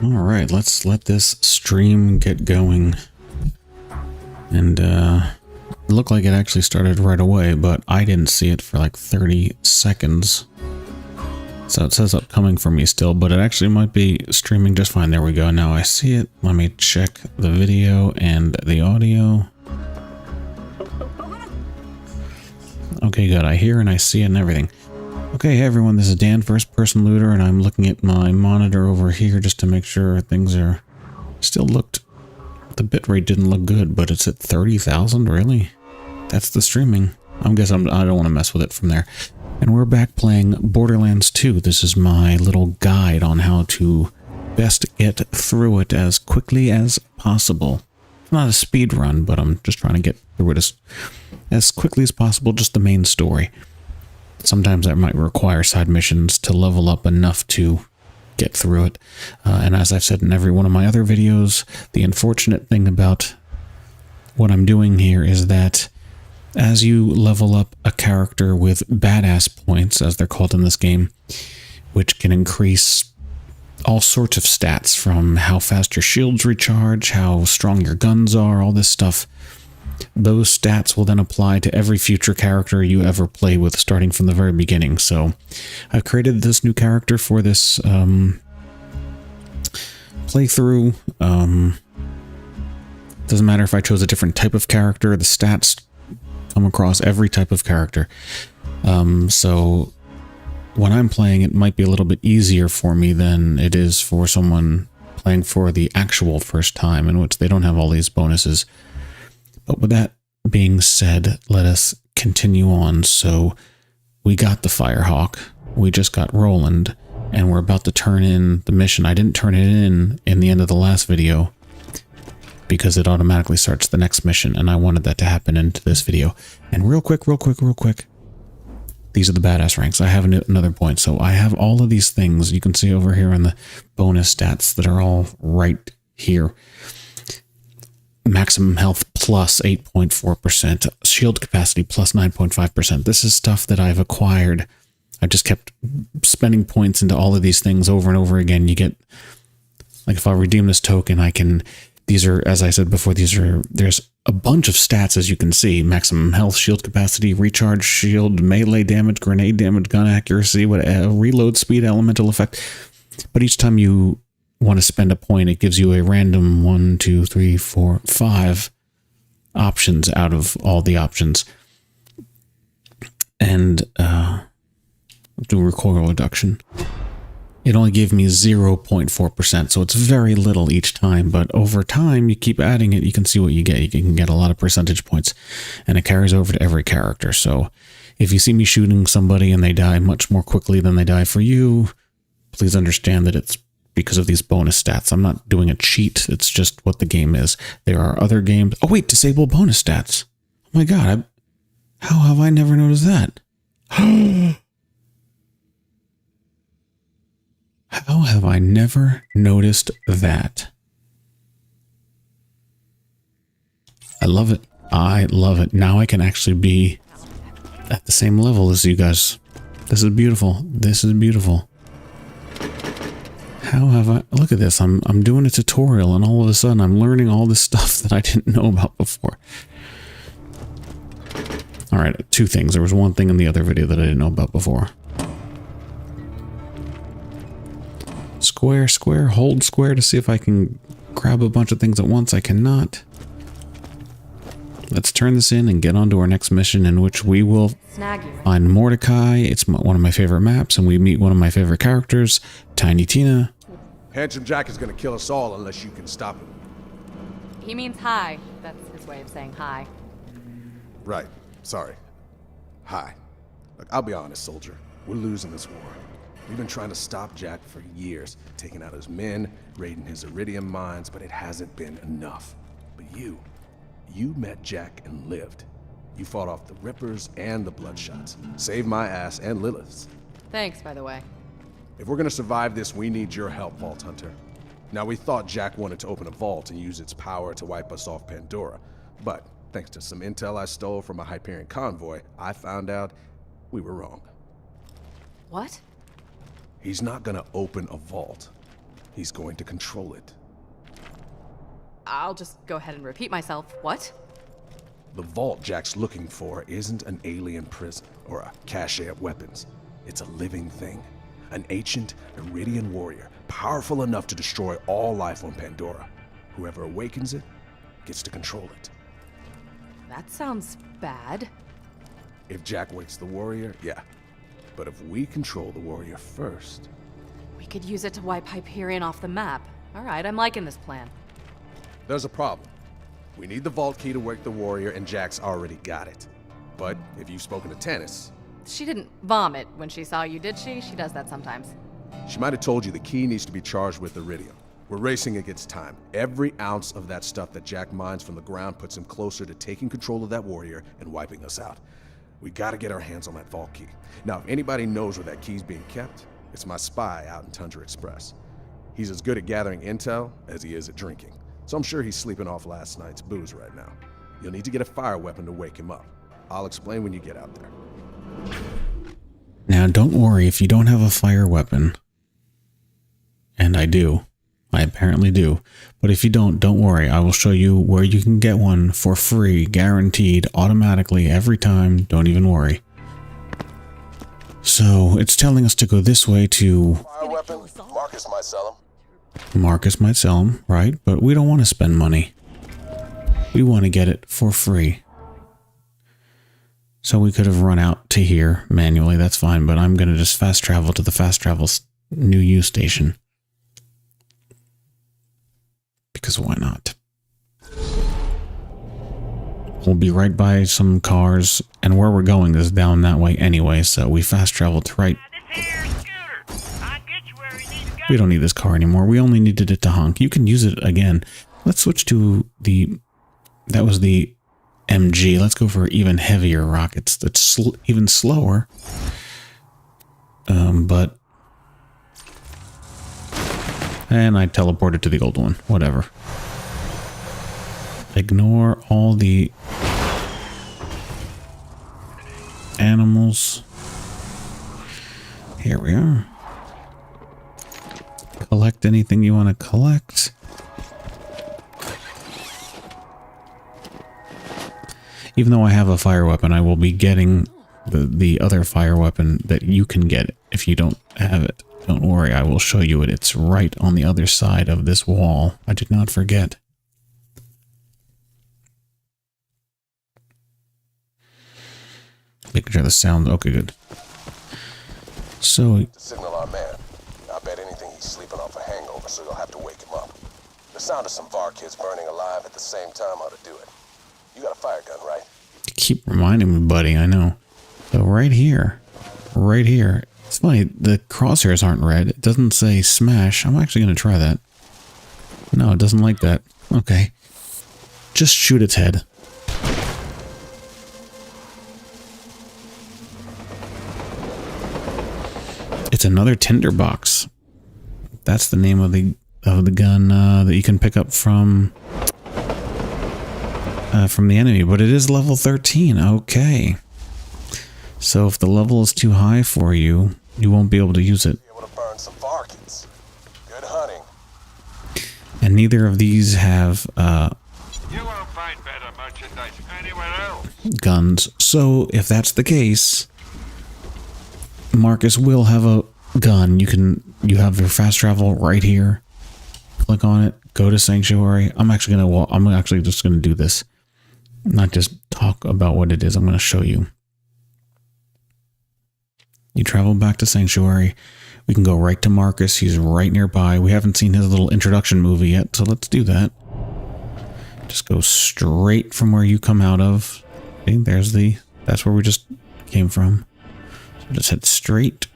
Alright, let's let this stream get going. And it looked like it actually started right away, but I didn't see it for like 30 seconds. So it says upcoming for me still, but it actually might be streaming just fine. There we go. Now I see it. Let me check the video and the audio. Okay, good. I hear and I see it and everything. Okay, hey everyone, this is Dan, First Person Looter, and I'm looking at my monitor over here just to make sure things are still looked. The bitrate didn't look good, but it's at 30,000, really? That's the streaming. I don't want to mess with it from there. And we're back playing Borderlands 2. This is my little guide on how to best get through it as quickly as possible. It's not a speed run, but I'm just trying to get through it as quickly as possible, just the main story. Sometimes that might require side missions to level up enough to get through it. And as I've said in every one of my other videos, the unfortunate thing about what I'm doing here is that as you level up a character with badass points, as they're called in this game, which can increase all sorts of stats from how fast your shields recharge, how strong your guns are, all this stuff, those stats will then apply to every future character you ever play with, starting from the very beginning. So I've created this new character for this playthrough. Doesn't matter if I chose a different type of character, the stats come across every type of character. So when I'm playing, it might be a little bit easier for me than it is for someone playing for the actual first time, in which they don't have all these bonuses. But with that being said, let us continue on. So we got the Firehawk, we just got Roland, and we're about to turn in the mission. I didn't turn it in the end of the last video because it automatically starts the next mission, and I wanted that to happen into this video. And real quick, these are the badass ranks. I have another point. So I have all of these things you can see over here in the bonus stats that are all right here. Maximum health plus 8.4%, shield capacity plus 9.5%. This is stuff that I've acquired. I just kept spending points into all of these things over and over again. You get, like, if I redeem this token, I can, these are, as I said before, there's a bunch of stats, as you can see: maximum health, shield capacity, recharge shield, melee damage, grenade damage, gun accuracy, reload speed, elemental effect. But each time you want to spend a point, it gives you a random 1, 2, 3, 4, 5 options out of all the options. And do recoil reduction. It only gave me 0.4%, so it's very little each time, but over time you keep adding it, you can see what you get. You can get a lot of percentage points, and it carries over to every character. So if you see me shooting somebody and they die much more quickly than they die for you, please understand that it's because of these bonus stats. I'm not doing a cheat. It's just what the game is. There are other games. Oh wait, disable bonus stats. Oh my god, how have I never noticed that? How have I never noticed that? I love it. I love it. Now I can actually be at the same level as you guys. This is beautiful. This is beautiful. How have I... Look at this. I'm doing a tutorial, and all of a sudden I'm learning all this stuff that I didn't know about before. Alright, two things. There was one thing in the other video that I didn't know about before. Square, square, hold square to see if I can grab a bunch of things at once. I cannot. Let's turn this in and get on to our next mission, in which we will find Mordecai. It's one of my favorite maps, and we meet one of my favorite characters, Tiny Tina. Handsome Jack is gonna kill us all unless you can stop him. He means hi. That's his way of saying hi. Right. Sorry. Hi. Look, I'll be honest, soldier. We're losing this war. We've been trying to stop Jack for years, taking out his men, raiding his iridium mines, but it hasn't been enough. But you met Jack and lived. You fought off the Rippers and the Bloodshots. Saved my ass and Lilith's. Thanks, by the way. If we're gonna survive this, we need your help, Vault Hunter. Now, we thought Jack wanted to open a vault and use its power to wipe us off Pandora. But thanks to some intel I stole from a Hyperion convoy, I found out we were wrong. What? He's not gonna open a vault. He's going to control it. I'll just go ahead and repeat myself. What? The vault Jack's looking for isn't an alien prison or a cache of weapons. It's a living thing. An ancient Iridian warrior, powerful enough to destroy all life on Pandora. Whoever awakens it gets to control it. That sounds bad. If Jack wakes the warrior, yeah. But if we control the warrior first... We could use it to wipe Hyperion off the map. All right, I'm liking this plan. There's a problem. We need the vault key to wake the warrior, and Jack's already got it. But if you've spoken to Tannis... She didn't vomit when she saw you, did she? She does that sometimes. She might have told you the key needs to be charged with Iridium. We're racing against time. Every ounce of that stuff that Jack mines from the ground puts him closer to taking control of that warrior and wiping us out. We gotta get our hands on that vault key. Now, if anybody knows where that key's being kept, it's my spy out in Tundra Express. He's as good at gathering intel as he is at drinking. So I'm sure he's sleeping off last night's booze right now. You'll need to get a fire weapon to wake him up. I'll explain when you get out there. Now, don't worry if you don't have a fire weapon. And I do. I apparently do. But if you don't worry. I will show you where you can get one for free, guaranteed, automatically, every time. Don't even worry. So, it's telling us to go this way to... Fire weapon? Marcus might sell him. Marcus might sell them, right? But we don't want to spend money. We want to get it for free. So we could have run out to here manually, that's fine, but I'm going to just fast travel to the fast travel new use station. Because why not? We'll be right by some cars, and where we're going is down that way anyway, so we fast travel to right. We don't need this car anymore. We only needed it to honk. You can use it again. Let's switch to the... That was the MG. Let's go for even heavier rockets. That's even slower. But... And I teleported to the old one. Whatever. Ignore all the animals. Here we are. Collect anything you want to collect. Even though I have a fire weapon, I will be getting the other fire weapon that you can get if you don't have it. Don't worry, I will show you it. It's right on the other side of this wall. I did not forget. Making sure the sound... Okay, good. So... To signal our man. I bet anything he's sleeping off a hangover, so you'll have to wake him up. The sound of some VAR kids burning alive at the same time ought to do it. You got a fire gun, right? You keep reminding me, buddy, I know. So right here. Right here. It's funny, the crosshairs aren't red. It doesn't say smash. I'm actually going to try that. No, it doesn't like that. Okay. Just shoot its head. It's another tinderbox. That's the name of the gun that you can pick up from the enemy, but it is level 13. Okay. So if the level is too high for you, you won't be able to use it. Be able to burn some Varkins. Good hunting. And neither of these have You won't find better merchandise anywhere else. guns. So if that's the case, Marcus will have a gun. You have your fast travel right here. Click on it. Go to Sanctuary. I'm actually just gonna do this. Not just talk about what it is. I'm gonna show you. You travel back to Sanctuary. We can go right to Marcus. He's right nearby. We haven't seen his little introduction movie yet, so let's do that. Just go straight from where you come out of. See, that's where we just came from. So just head straight.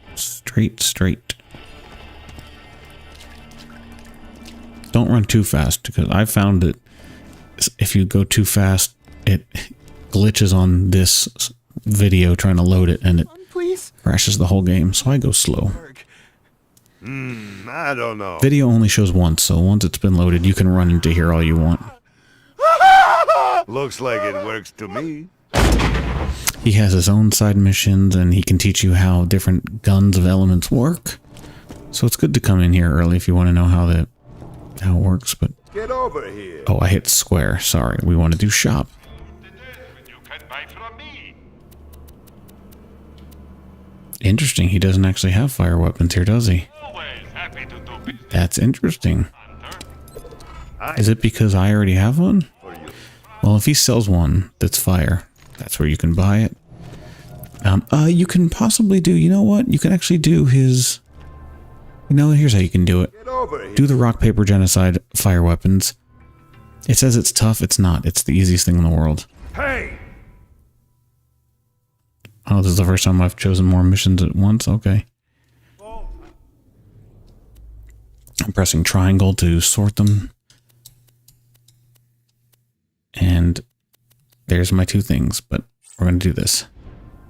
Don't run too fast, because I found that if you go too fast, it glitches on this video trying to load it, and it crashes the whole game, so I go slow. I don't know. Video only shows once, so once it's been loaded, you can run into here all you want. Looks like it works to me. He has his own side missions, and he can teach you how different guns of elements work. So it's good to come in here early if you want to know how it works, but... Get over here. Oh, I hit square. Sorry. We want to do shop. You can buy from me. Interesting. He doesn't actually have fire weapons here, does he? Always happy to do business. That's interesting. Hunter. Is it because I already have one? For you. Well, if he sells one that's fire, that's where you can buy it. You can possibly do... You know what? You can actually do his... You know, here's how you can do it. Get over here. Do the rock, paper, genocide fire weapons. It says it's tough. It's not. It's the easiest thing in the world. Hey! Oh, this is the first time I've chosen more missions at once. Okay. I'm pressing triangle to sort them. And there's my two things, but we're going to do this.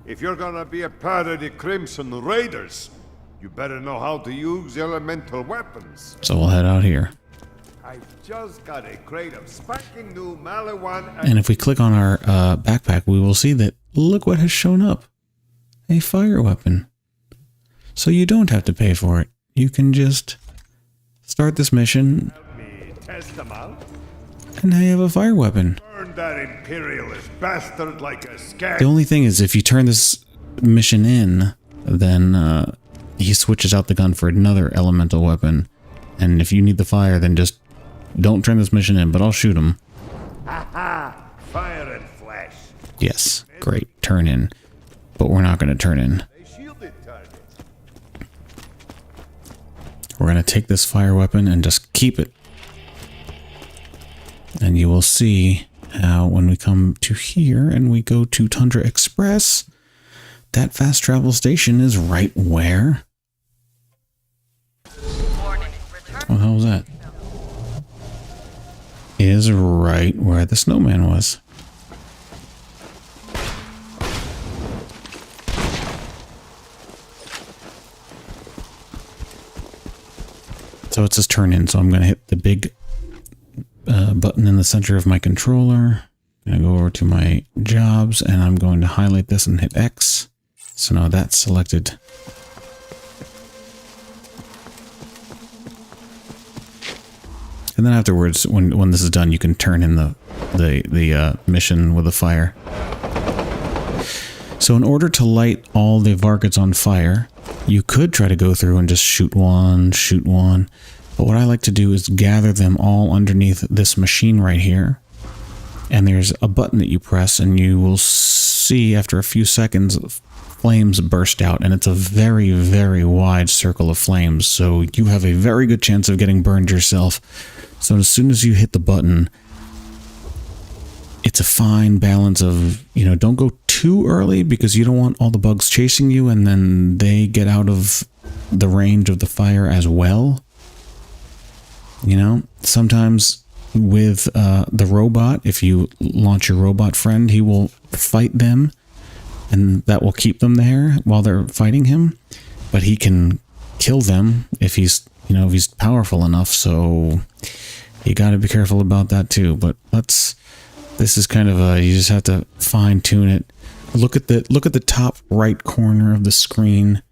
If you're gonna be a part of the Crimson Raiders, you better know how to use elemental weapons. So we'll head out here. I've just got a crate of sparking new Maliwan And if we click on our backpack, we will see that, look what has shown up. A fire weapon. So you don't have to pay for it. You can just start this mission, Help me test them out. and now you have a fire weapon. Burn that imperialist bastard like a scab. The only thing is, if you turn this mission in, then he switches out the gun for another elemental weapon. And if you need the fire, then just don't turn this mission in, but I'll shoot him. Ha! Fire and flash. Yes, great, turn in. But we're not going to turn in. A shielded target. We're going to take this fire weapon and just keep it. And you will see how when we come to here and we go to Tundra Express, that fast travel station is right where? What the hell was that? Is right where the snowman was. So it says turn in, so I'm going to hit the big button in the center of my controller. I'm going to go over to my jobs, and I'm going to highlight this and hit X. So now that's selected. And then afterwards, when this is done, you can turn in the mission with a fire. So in order to light all the vargets on fire, you could try to go through and just shoot one. But what I like to do is gather them all underneath this machine right here. And there's a button that you press, and you will see after a few seconds, flames burst out. And it's a very, very wide circle of flames. So you have a very good chance of getting burned yourself. So as soon as you hit the button, it's a fine balance of, don't go too early because you don't want all the bugs chasing you and then they get out of the range of the fire as well. Sometimes with the robot, if you launch your robot friend, he will fight them and that will keep them there while they're fighting him. But he can kill them if he's powerful enough. So you got to be careful about that too. But this is kind of you just have to fine tune it. Look at the top right corner of the screen,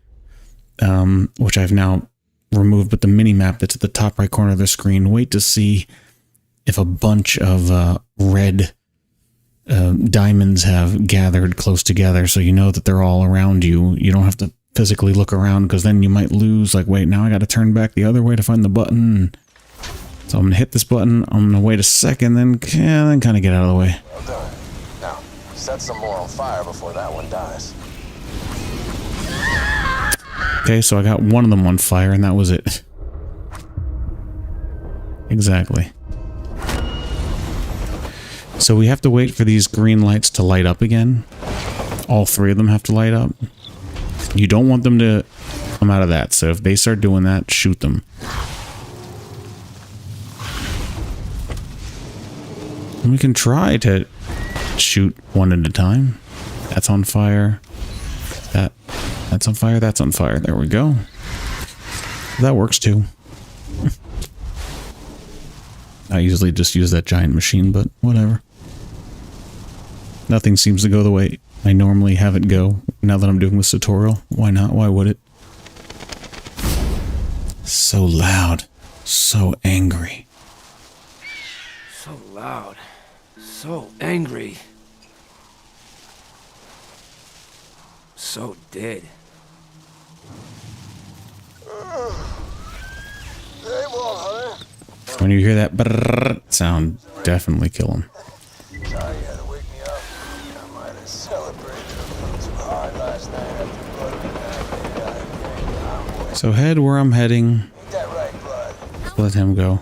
which I've now removed, but the mini map that's at the top right corner of the screen. Wait to see if a bunch of red diamonds have gathered close together, so you know that they're all around you. You don't have to physically look around because then you might lose. Like, wait, now I got to turn back the other way to find the button. So I'm gonna hit this button. I'm gonna wait a second, then kind of get out of the way. Well done. Now, set some more on fire before that one dies. Okay, so I got one of them on fire, and that was it. Exactly. So we have to wait for these green lights to light up again. All three of them have to light up. You don't want them to come out of that, so if they start doing that, shoot them. And we can try to shoot one at a time. That's on fire. That's on fire. That's on fire. There we go. That works too. I usually just use that giant machine, but whatever. Nothing seems to go the way I normally have it go. Now that I'm doing this tutorial, why not? Why would it? So loud. So angry. So loud. So angry. So dead. Hey, Wilhelm. When you hear that brrrr sound, definitely kill him. Sorry you had to wake me up. I might have celebrated a little too hard last night after blood midnight. So head where I'm heading. Ain't that right, blood? Let him go.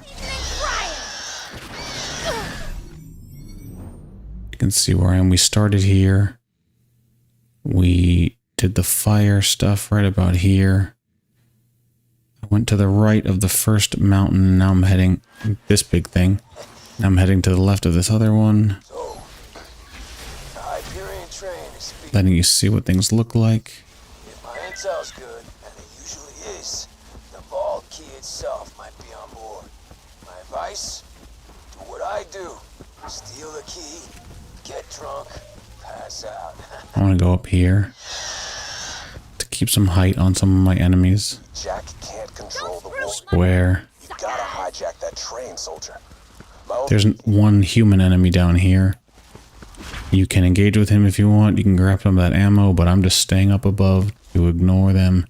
You can see where I am. We started here. We did the fire stuff right about here. I went to the right of the first mountain. Now I'm heading this big thing. Now I'm heading to the left of this other one. So, the Hyperion train is speeding. Letting you see what things look like. If my intel's good, and it usually is, the vault key itself might be on board. My advice? Do what I do. Steal the key, get drunk, pass out. I want to go up here to keep some height on some of my enemies. Jack can't control the wolf. Where You gotta hijack that train, soldier. there's one human enemy down here. You can engage with him if you want. You can grab some of that ammo, but I'm just staying up above to ignore them.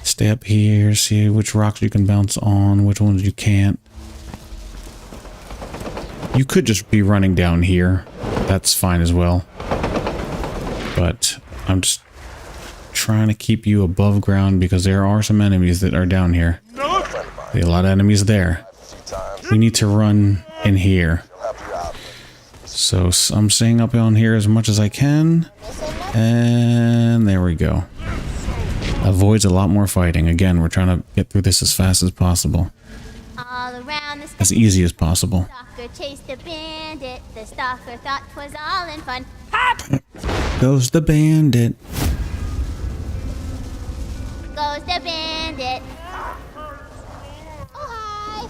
Stay up here, see which rocks you can bounce on, which ones you can't. You could just be running down here. That's fine as well. But I'm just trying to keep you above ground because there are some enemies that are down here. There are a lot of enemies there. We need to run in here. So I'm staying up on here as much as I can. And there we go. Avoids a lot more fighting. Again, we're trying to get through this as fast as possible. All around the As easy as possible. stalker chased the bandit. The stalker thought 'twas all in fun. Goes the bandit. Goes the bandit. Oh, hi.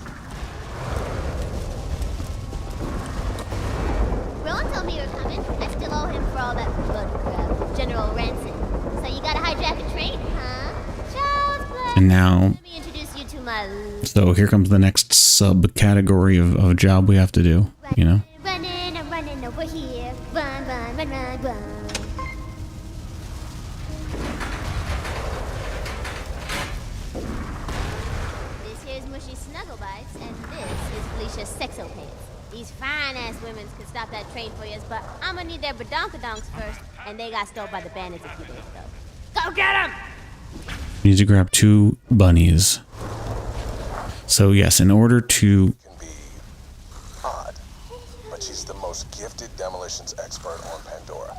Rowan told me you were coming. I still owe him for all that blood crap. General Rancid. So you gotta hijack a train, huh? Child's play. And now, Let me introduce you to my so here comes the next subcategory of job we have to do, you know? running, I'm running over here. Run, run, run, run, run. This here's Mushy Snuggle Bites, and this is Felicia's Sexo Pants. These fine-ass women could stop that train for us, but I'm gonna need their badonkadonks first, and they got stole by the bandits a few days ago. Go get them! You need to grab 2 bunnies. So yes, in order to... Can be odd, but she's the most gifted demolitions expert on Pandora.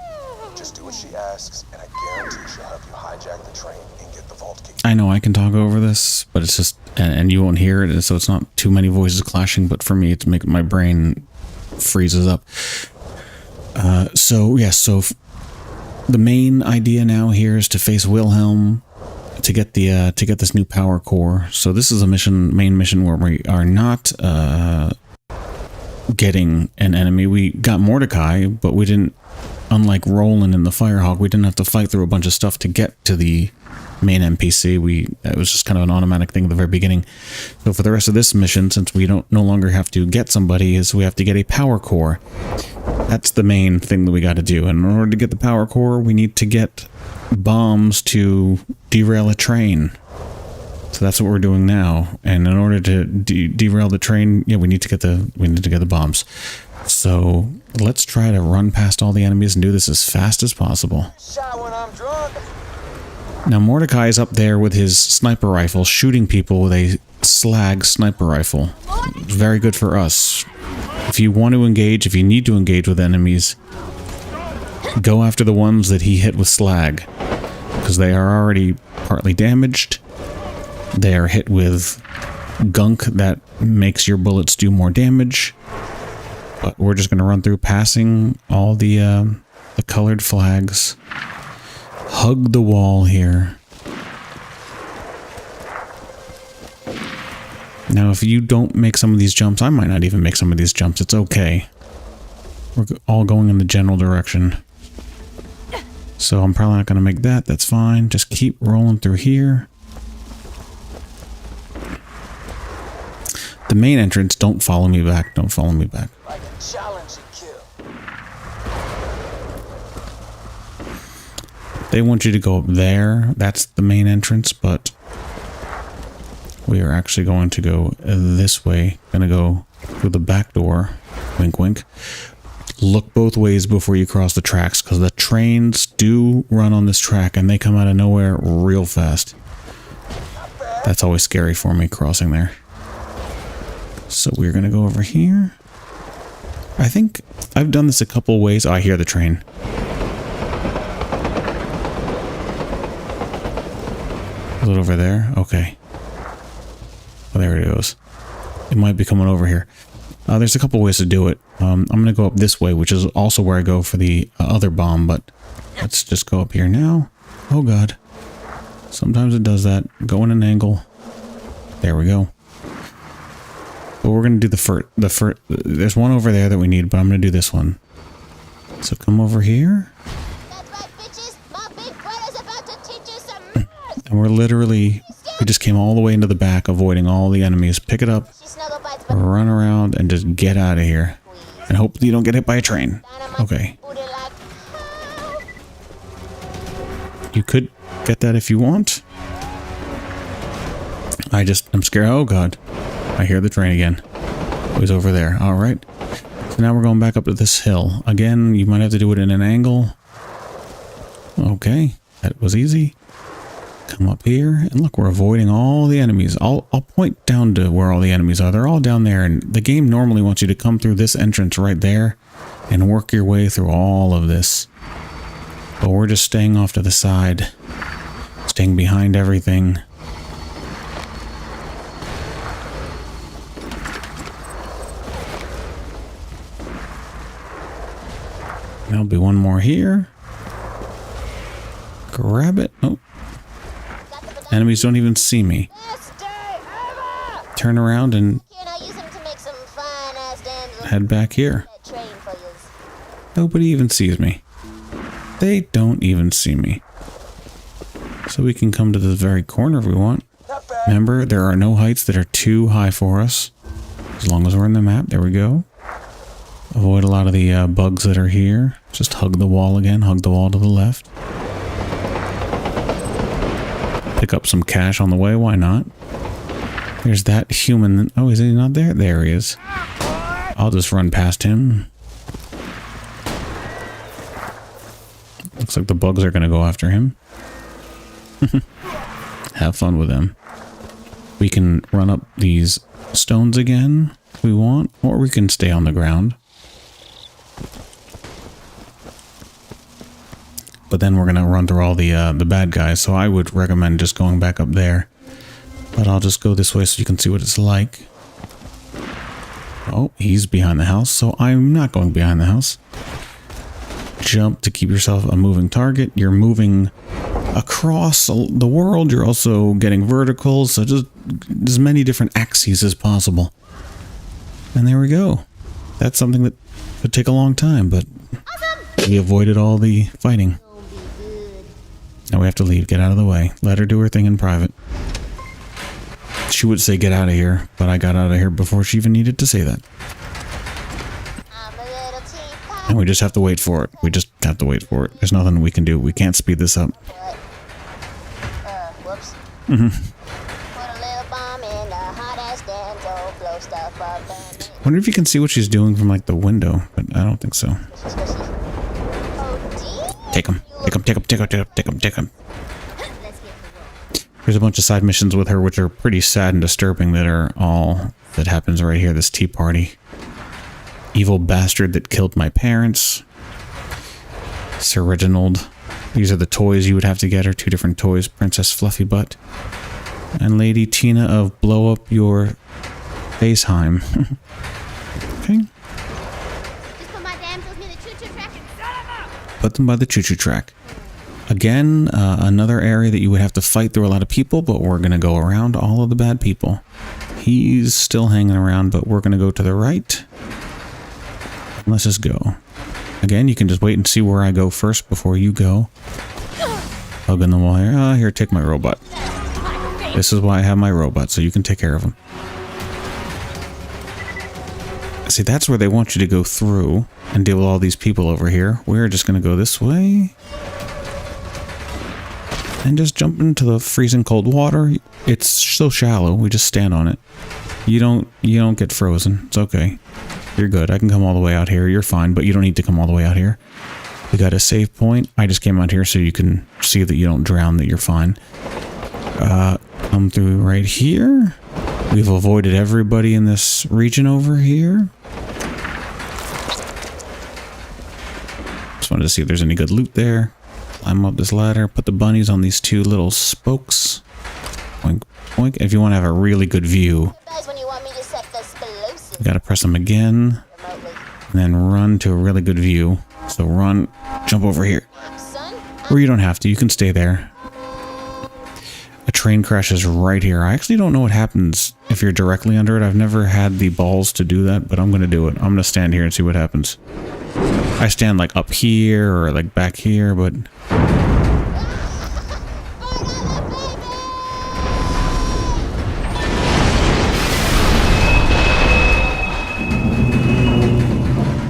Just do what she asks, and I guarantee she'll help you hijack the train and get the vault key. I know I can talk over this, but it's just... And you won't hear it, so it's not too many voices clashing, but for me, it's making my brain freezes up. So the main idea now here is to face Wilhelm to get this new power core. So this is a main mission where we are not getting an enemy. We got Mordecai, but we didn't, unlike Roland in the Firehawk, we didn't have to fight through a bunch of stuff to get to the main NPC. It was just kind of an automatic thing at the very beginning. So for the rest of this mission, since we no longer have to get somebody, is we have to get a power core. That's the main thing that we got to do. And in order to get the power core, we need to get bombs to derail a train. So that's what we're doing now. And in order to derail the train, yeah, we need to get the bombs. So let's try to run past all the enemies and do this as fast as possible. Shot when I'm drunk. Now Mordecai is up there with his sniper rifle, shooting people with a slag sniper rifle. Very good for us. If you want to engage, if you need to engage with enemies, go after the ones that he hit with slag, because they are already partly damaged. They are hit with gunk that makes your bullets do more damage. But we're just going to run through passing all the colored flags. Hug the wall here. Now, if you don't make some of these jumps, I might not even make some of these jumps. It's okay. We're all going in the general direction. So I'm probably not going to make that. That's fine. Just keep rolling through here. The main entrance, don't follow me back. Don't follow me back. Like a challenge and kill. They want you to go up there. That's the main entrance, but we are actually going to go this way. Going to go through the back door. Wink, wink. Look both ways before you cross the tracks, because the trains do run on this track and they come out of nowhere real fast. That's always scary for me, crossing there. So we're going to go over here. I think I've done this a couple ways. Oh, I hear the train. Is it over there? Okay. Oh, there it goes. It might be coming over here. There's a couple ways to do it. I'm going to go up this way, which is also where I go for the other bomb, but let's just go up here now. Oh, God. Sometimes it does that. Go in an angle. There we go. But we're going to do the first. There's one over there that we need, but I'm going to do this one. So come over here. That's right, bitches. My big brother's about to teach you some manners. And we're literally, we just came all the way into the back, avoiding all the enemies. Pick it up, She snuggle bites, but run around, and just get out of here. And hope you don't get hit by a train. Okay. booty like, oh. You could get that if you want. I'm scared. Oh, God. I hear the train again. It was over there. All right. So now we're going back up to this hill. Again, you might have to do it in an angle. Okay. That was easy. Come up here. And look, we're avoiding all the enemies. I'll point down to where all the enemies are. They're all down there. And the game normally wants you to come through this entrance right there and work your way through all of this. But we're just staying off to the side. Staying behind everything. There'll be one more here. Grab it. Oh. Enemies don't even see me. Best day ever. Turn around and Here, now use him to make some fine-ass damsels. head back here. That train for yous. Nobody even sees me. They don't even see me. So we can come to the very corner if we want. Not bad. Remember, there are no heights that are too high for us. As long as we're in the map. There we go. Avoid a lot of the bugs that are here. Just hug the wall again. Hug the wall to the left. Pick up some cash on the way. Why not? There's that human. Oh, is he not there? There he is. I'll just run past him. Looks like the bugs are going to go after him. Have fun with them. We can run up these stones again if we want, or we can stay on the ground. But then we're going to run through all the bad guys, so I would recommend just going back up there. But I'll just go this way so you can see what it's like. Oh, he's behind the house, so I'm not going behind the house. Jump to keep yourself a moving target. You're moving across the world. You're also getting vertical, so just as many different axes as possible. And there we go. That's something that could take a long time, but we avoided all the fighting. Now we have to leave. Get out of the way. Let her do her thing in private. She would say get out of here, but I got out of here before she even needed to say that. I'm a little teapot. And we just have to wait for it. We just have to wait for it. There's nothing we can do. We can't speed this up. Whoops. Put a little bomb in the hot-ass damsel, blow stuff up and... Wonder if you can see what she's doing from like the window, but I don't think so. Oh, dear. Take him. Take him, take him, take him, take him, take him, take him. Let's get to work. There's a bunch of side missions with her which are pretty sad and disturbing that happens right here, this tea party. Evil bastard that killed my parents. Sir Reginald. These are the toys you would have to get her. 2 different toys. Princess Fluffy Butt. And Lady Tina of Blow Up Your Faceheim. Okay. Just put my damsels near the choo-choo track and set them up. Put them by the choo-choo track. Again, another area that you would have to fight through a lot of people, but we're going to go around all of the bad people. He's still hanging around, but we're going to go to the right. Let's just go. Again, you can just wait and see where I go first before you go. Hugging the wall here. Here, take my robot. This is why I have my robot, so you can take care of him. See, that's where they want you to go through and deal with all these people over here. We're just going to go this way. And just jump into the freezing cold water. It's so shallow, we just stand on it. You don't get frozen. It's okay. You're good. I can come all the way out here. You're fine, but you don't need to come all the way out here. We got a save point. I just came out here so you can see that you don't drown, that you're fine. Come through right here. We've avoided everybody in this region over here. Just wanted to see if there's any good loot there. Climb up this ladder, put the bunnies on these two little spokes. Boink, boink. If you want to have a really good view, you gotta press them again, and then run to a really good view. So run, jump over here. Or you don't have to, you can stay there. A train crashes right here. I actually don't know what happens if you're directly under it. I've never had the balls to do that, but I'm gonna do it. I'm gonna stand here and see what happens. I stand like up here or like back here, but...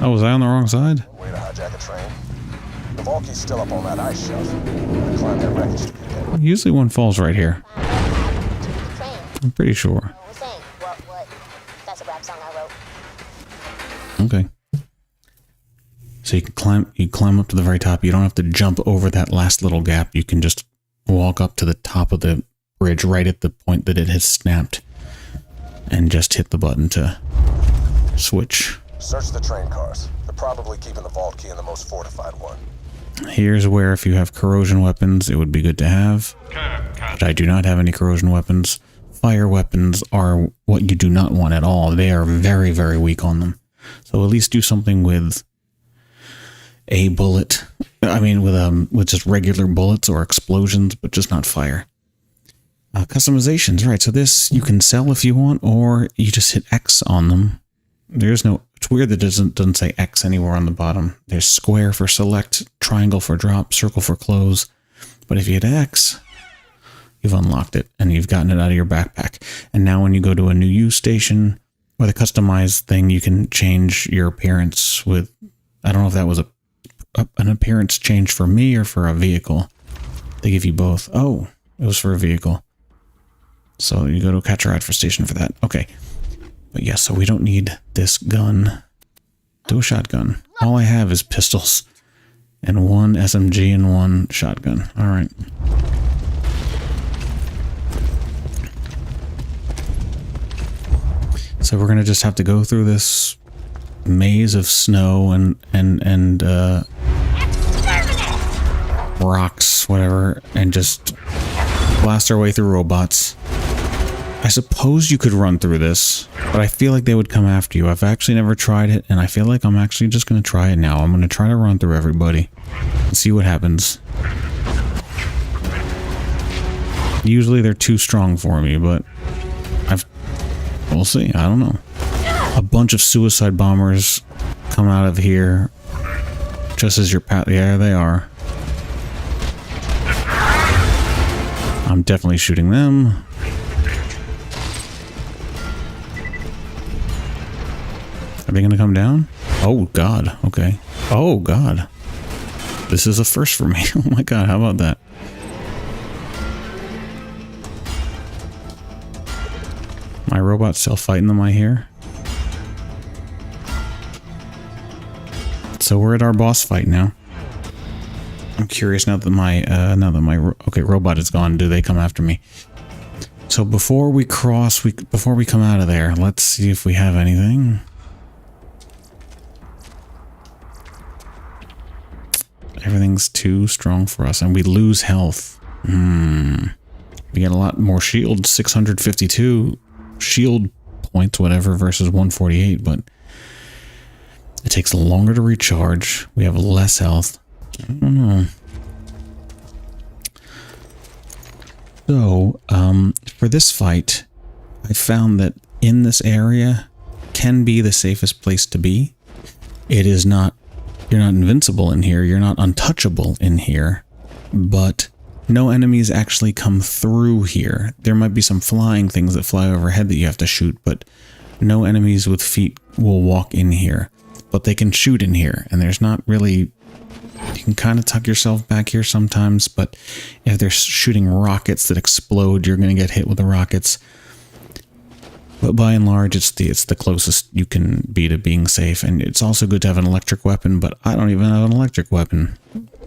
Oh, was I on the wrong side? Way to hijack a train. The Valky's still up on that ice shelf. Climb that wreckage to get there. Usually one falls right here. I'm pretty sure. That's a rap song I wrote. Okay. So you can climb up to the very top. You don't have to jump over that last little gap. You can just walk up to the top of the bridge right at the point that it has snapped and just hit the button to switch. Search the train cars. They're probably keeping the vault key in the most fortified one. Here's where if you have corrosion weapons, it would be good to have. But I do not have any corrosion weapons. Fire weapons are what you do not want at all. They are very, very weak on them. So at least do something with a bullet. I mean, with just regular bullets or explosions, but just not fire. Customizations, right? So this you can sell if you want, or you just hit X on them. There's no. It's weird that it doesn't say X anywhere on the bottom. There's square for select, triangle for drop, circle for close. But if you hit X, you've unlocked it and you've gotten it out of your backpack. And now when you go to a new use station or the customized thing, you can change your appearance with. I don't know if that was an appearance change for me or for a vehicle. They give you both. Oh, it was for a vehicle. So you go to a catch a ride for station for that. Okay. But yeah, so we don't need this gun. Do a shotgun. All I have is pistols. And one SMG and one shotgun. Alright. So we're gonna just have to go through this maze of snow and rocks, whatever, and just blast our way through robots. I suppose you could run through this, but I feel like they would come after you. I've actually never tried it, and I feel like I'm actually just going to try it now. I'm going to try to run through everybody and see what happens. Usually they're too strong for me, but we'll see. I don't know. A bunch of suicide bombers come out of here just as your path. Yeah, they are. I'm definitely shooting them. Are they going to come down? Oh, God. Okay. Oh, God. This is a first for me. Oh, my God. How about that? My robot's still fighting them, I hear. So we're at our boss fight now. I'm curious now that my robot is gone. Do they come after me? So before we cross, before we come out of there, let's see if we have anything. Everything's too strong for us, and we lose health. We get a lot more shield, 652 shield points, whatever, versus 148, but it takes longer to recharge. We have less health. I don't know. So, for this fight, I found that in this area can be the safest place to be. It is not. You're not invincible in here, you're not untouchable in here, but no enemies actually come through here. There might be some flying things that fly overhead that you have to shoot, but no enemies with feet will walk in here, but they can shoot in here, and there's not really... You can kind of tuck yourself back here sometimes, but if they're shooting rockets that explode, you're going to get hit with the rockets. But by and large, it's the closest you can be to being safe, and it's also good to have an electric weapon, but I don't even have an electric weapon.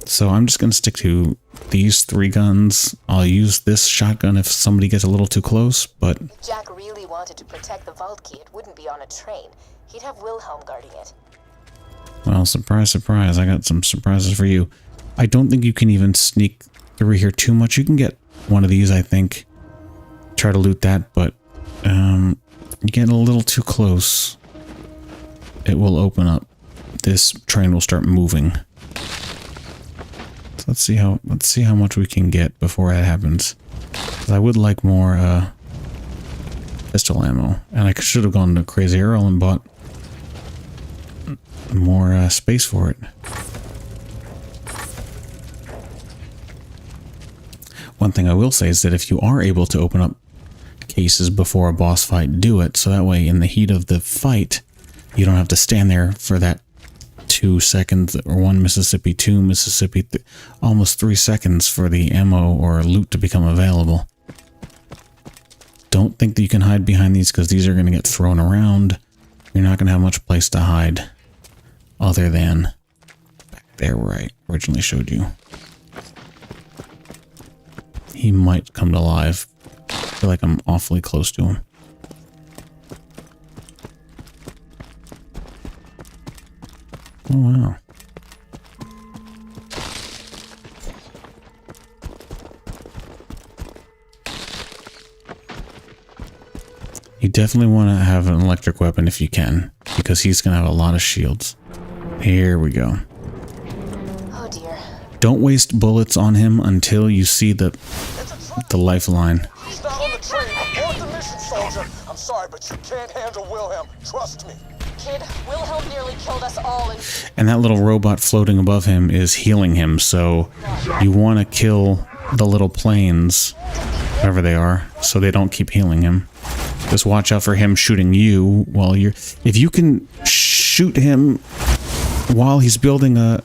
So I'm just going to stick to these 3 guns. I'll use this shotgun if somebody gets a little too close, but... If Jack really wanted to protect the vault key, it wouldn't be on a train. He'd have Wilhelm guarding it. Well, surprise, surprise. I got some surprises for you. I don't think you can even sneak through here too much. You can get one of these, I think. Try to loot that, but you get a little too close. It will open up. This train will start moving. So let's see how much we can get before that happens. 'Cause I would like more pistol ammo, and I should have gone to Crazy Earl and bought more space for it. One thing I will say is that if you are able to open up cases before a boss fight, do it, so that way in the heat of the fight you don't have to stand there for that 2 seconds or 1 Mississippi, 2 Mississippi, almost 3 seconds for the ammo or loot to become available. Don't think that you can hide behind these, because these are going to get thrown around. You're not going to have much place to hide other than back there where I originally showed you. He might come to life. I feel like I'm awfully close to him. Oh, wow. You definitely want to have an electric weapon if you can, because he's going to have a lot of shields. Here we go. Oh dear. Don't waste bullets on him until you see the lifeline. He's not on the train. Abort the mission, soldier. I'm sorry, but you can't handle Wilhelm. Trust me. Kid, Wilhelm nearly killed us all And that little robot floating above him is healing him, so you want to kill the little planes, whatever they are, so they don't keep healing him. Just watch out for him shooting you while you're... If you can shoot him while he's building a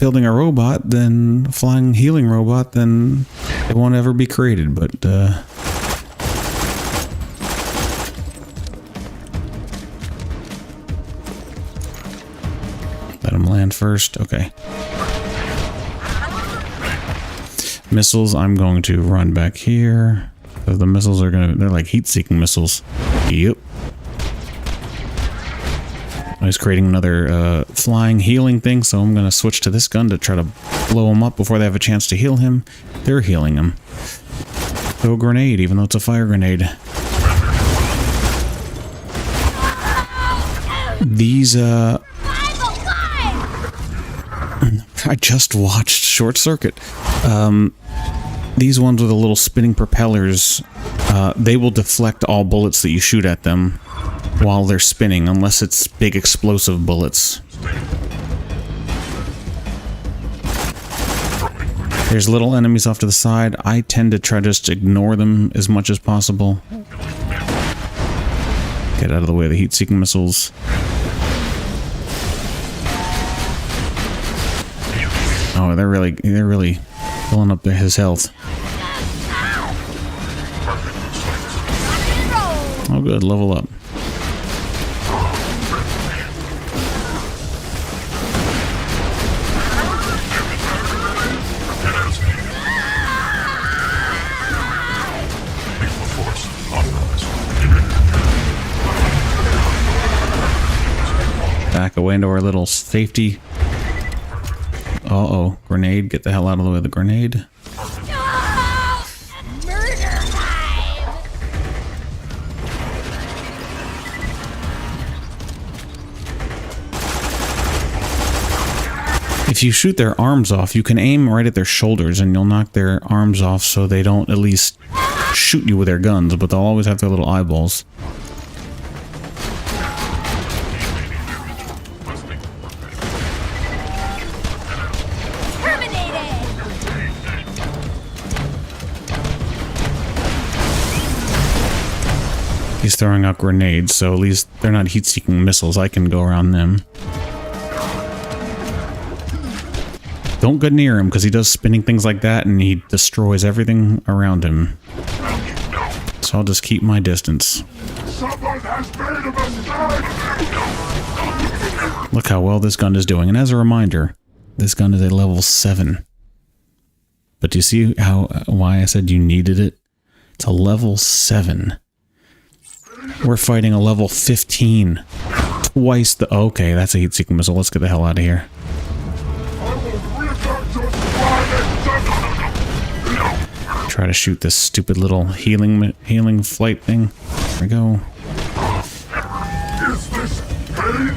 robot, then flying healing robot, then it won't ever be created, but let him land first. Okay. Missiles, I'm going to run back here. The missiles are they're like heat-seeking missiles. Yep. I was creating another flying healing thing, so I'm going to switch to this gun to try to blow him up before they have a chance to heal him. They're healing him. Throw a grenade, even though it's a fire grenade. These, I just watched Short Circuit. These ones with the little spinning propellers, they will deflect all bullets that you shoot at them while they're spinning, unless it's big explosive bullets. There's little enemies off to the side. I tend to try to just ignore them as much as possible. Get out of the way of the heat-seeking missiles. Oh, they're really filling up his health. Oh good, level up. Back away into our little safety. Uh-oh, grenade. Get the hell out of the way of the grenade. If you shoot their arms off, you can aim right at their shoulders and you'll knock their arms off so they don't at least shoot you with their guns, but they'll always have their little eyeballs. He's throwing out grenades, so at least they're not heat-seeking missiles. I can go around them. Don't go near him, because he does spinning things like that, and he destroys everything around him. So I'll just keep my distance. Look how well this gun is doing. And as a reminder, this gun is a level 7. But do you see why I said you needed it? It's a level 7. We're fighting a level 15. Twice the... Okay, that's a heat-seeking missile. Let's get the hell out of here. Try to shoot this stupid little healing flight thing. There we go. Is this pain?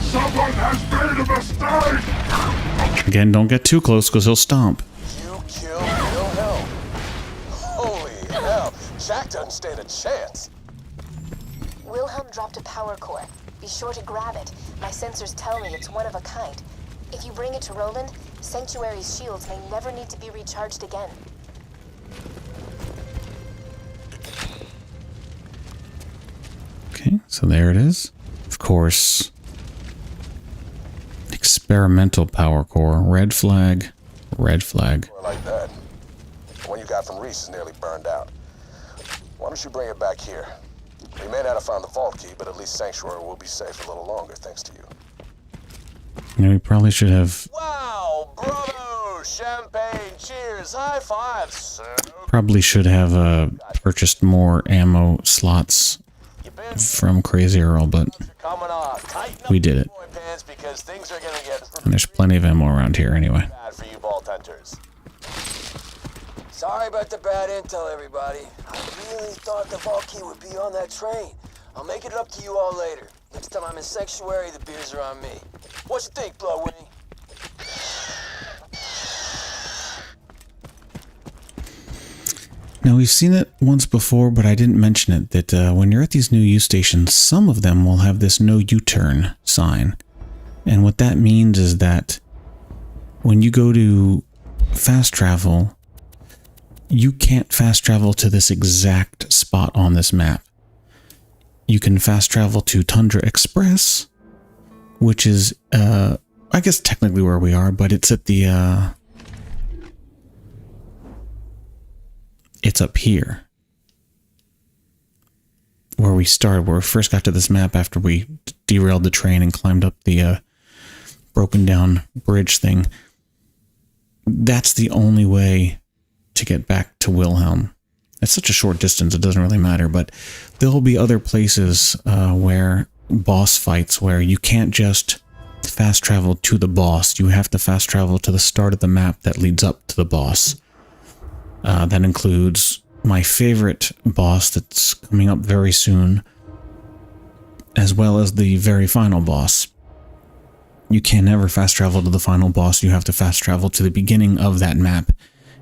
Someone has made a mistake! Again, don't get too close because he'll stomp. You killed Wilhelm. Holy hell, Jack doesn't stand a chance. Wilhelm dropped a power core. Be sure to grab it. My sensors tell me it's one of a kind. If you bring it to Roland, Sanctuary's shields may never need to be recharged again. Okay, so there it is. Of course. Experimental power core. Red flag. Red flag. Like that. The one you got from Reese is nearly burned out. Why don't you bring it back here? We may not have found the vault key, but at least Sanctuary will be safe a little longer thanks to you. Yeah, we probably should have... Wow, bravo, champagne, cheers, high fives, sir. Probably should have purchased more ammo slots from Crazy Earl, but we did it. And there's plenty of ammo around here anyway. Sorry about the bad intel, everybody. I really thought the vault key would be on that train. I'll make it up to you all later. Next time I'm in Sanctuary, the beers are on me. What you think, Bloodwing? Now, we've seen it once before, but I didn't mention it, that when you're at these new U-stations, some of them will have this no U-turn sign. And what that means is that when you go to fast travel, you can't fast travel to this exact spot on this map. You can fast travel to Tundra Express, which is, I guess technically where we are, but it's at the, it's up here. Where we started, where we first got to this map after we derailed the train and climbed up the, broken down bridge thing. That's the only way to get back to Wilhelm. It's such a short distance, it doesn't really matter, but there'll be other places where boss fights where you can't just fast travel to the boss, you have to fast travel to the start of the map that leads up to the boss. That includes my favorite boss that's coming up very soon, as well as the very final boss. You can never fast travel to the final boss, you have to fast travel to the beginning of that map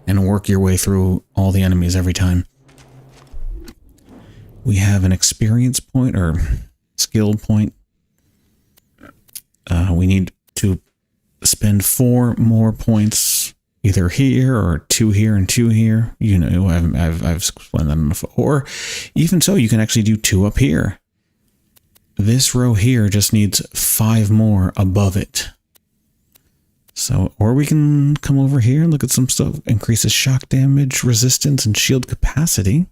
and work your way through all the enemies every time. We have an experience point, or skill point. We need to spend 4 more points, either here or 2 here and 2 here. You know, I've explained that enough. Or even so, you can actually do 2 up here. This row here just needs 5 more above it. So, or we can come over here and look at some stuff. Increases shock damage, resistance, and shield capacity.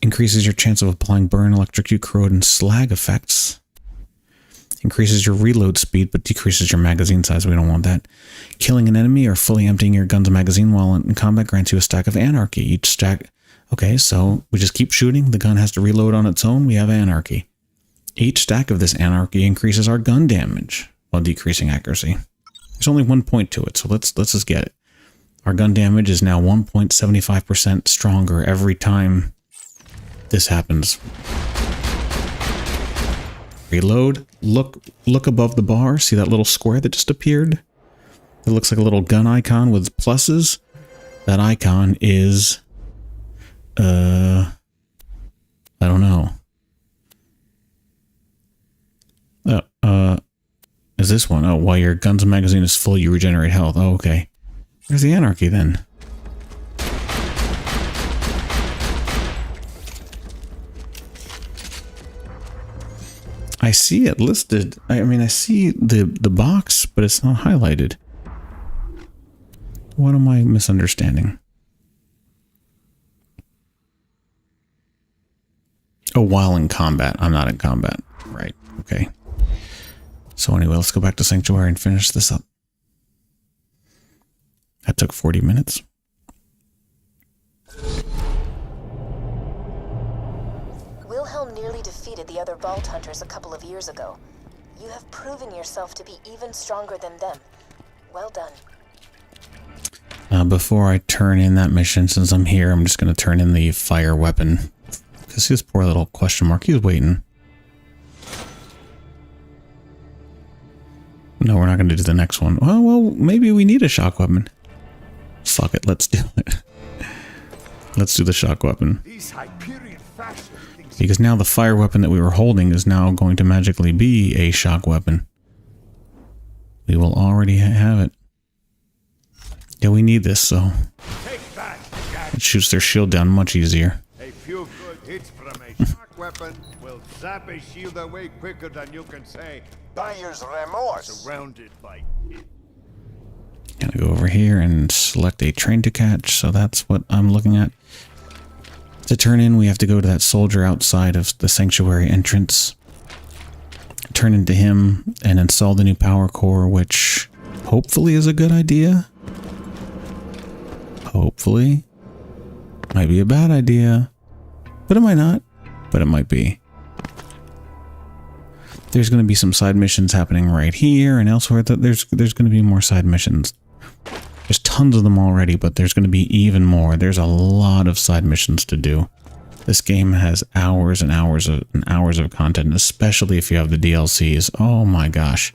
Increases your chance of applying burn, electrocute, corrode, and slag effects. Increases your reload speed, but decreases your magazine size. We don't want that. Killing an enemy or fully emptying your gun's magazine while in combat grants you a stack of anarchy. Each stack... Okay, so we just keep shooting. The gun has to reload on its own. We have anarchy. Each stack of this anarchy increases our gun damage while decreasing accuracy. There's only 1 point to it, so let's just get it. Our gun damage is now 1.75% stronger every time this happens. Reload. Look above the bar. See that little square that just appeared? It looks like a little gun icon with pluses. That icon is... I don't know. Is this one? Oh, while your gun's magazine is full, you regenerate health. Oh, okay. Where's the anarchy then? I see it listed. I mean, I see the box, but it's not highlighted. What am I misunderstanding? Oh, while in combat. I'm not in combat. Right. Okay. So anyway, let's go back to Sanctuary and finish this up. That took 40 minutes. Wilhelm nearly defeated the other Vault Hunters a couple of years ago. You have proven yourself to be even stronger than them. Well done. Before I turn in that mission, since I'm here, I'm just going to turn in the fire weapon. Because his poor little question mark, he's waiting. No, we're not going to do the next one. Well, maybe we need a shock weapon. Fuck it, let's do it. Let's do the shock weapon. Because now the fire weapon that we were holding is now going to magically be a shock weapon. We will already have it. Yeah, we need this, so it shoots their shield down much easier. A few good hits from a shock weapon will zap a shield away quicker than you can say, Buyer's remorse. surrounded by it. Gotta go over here and select a train to catch, so that's what I'm looking at. To turn in, we have to go to that soldier outside of the sanctuary entrance. Turn into him and install the new power core, which hopefully is a good idea. Hopefully. Might be a bad idea, but it might not, but it might be. There's going to be some side missions happening right here and elsewhere. There's going to be more side missions. There's tons of them already, but there's going to be even more. There's a lot of side missions to do. This game has hours and hours of content, especially if you have the DLCs. Oh my gosh.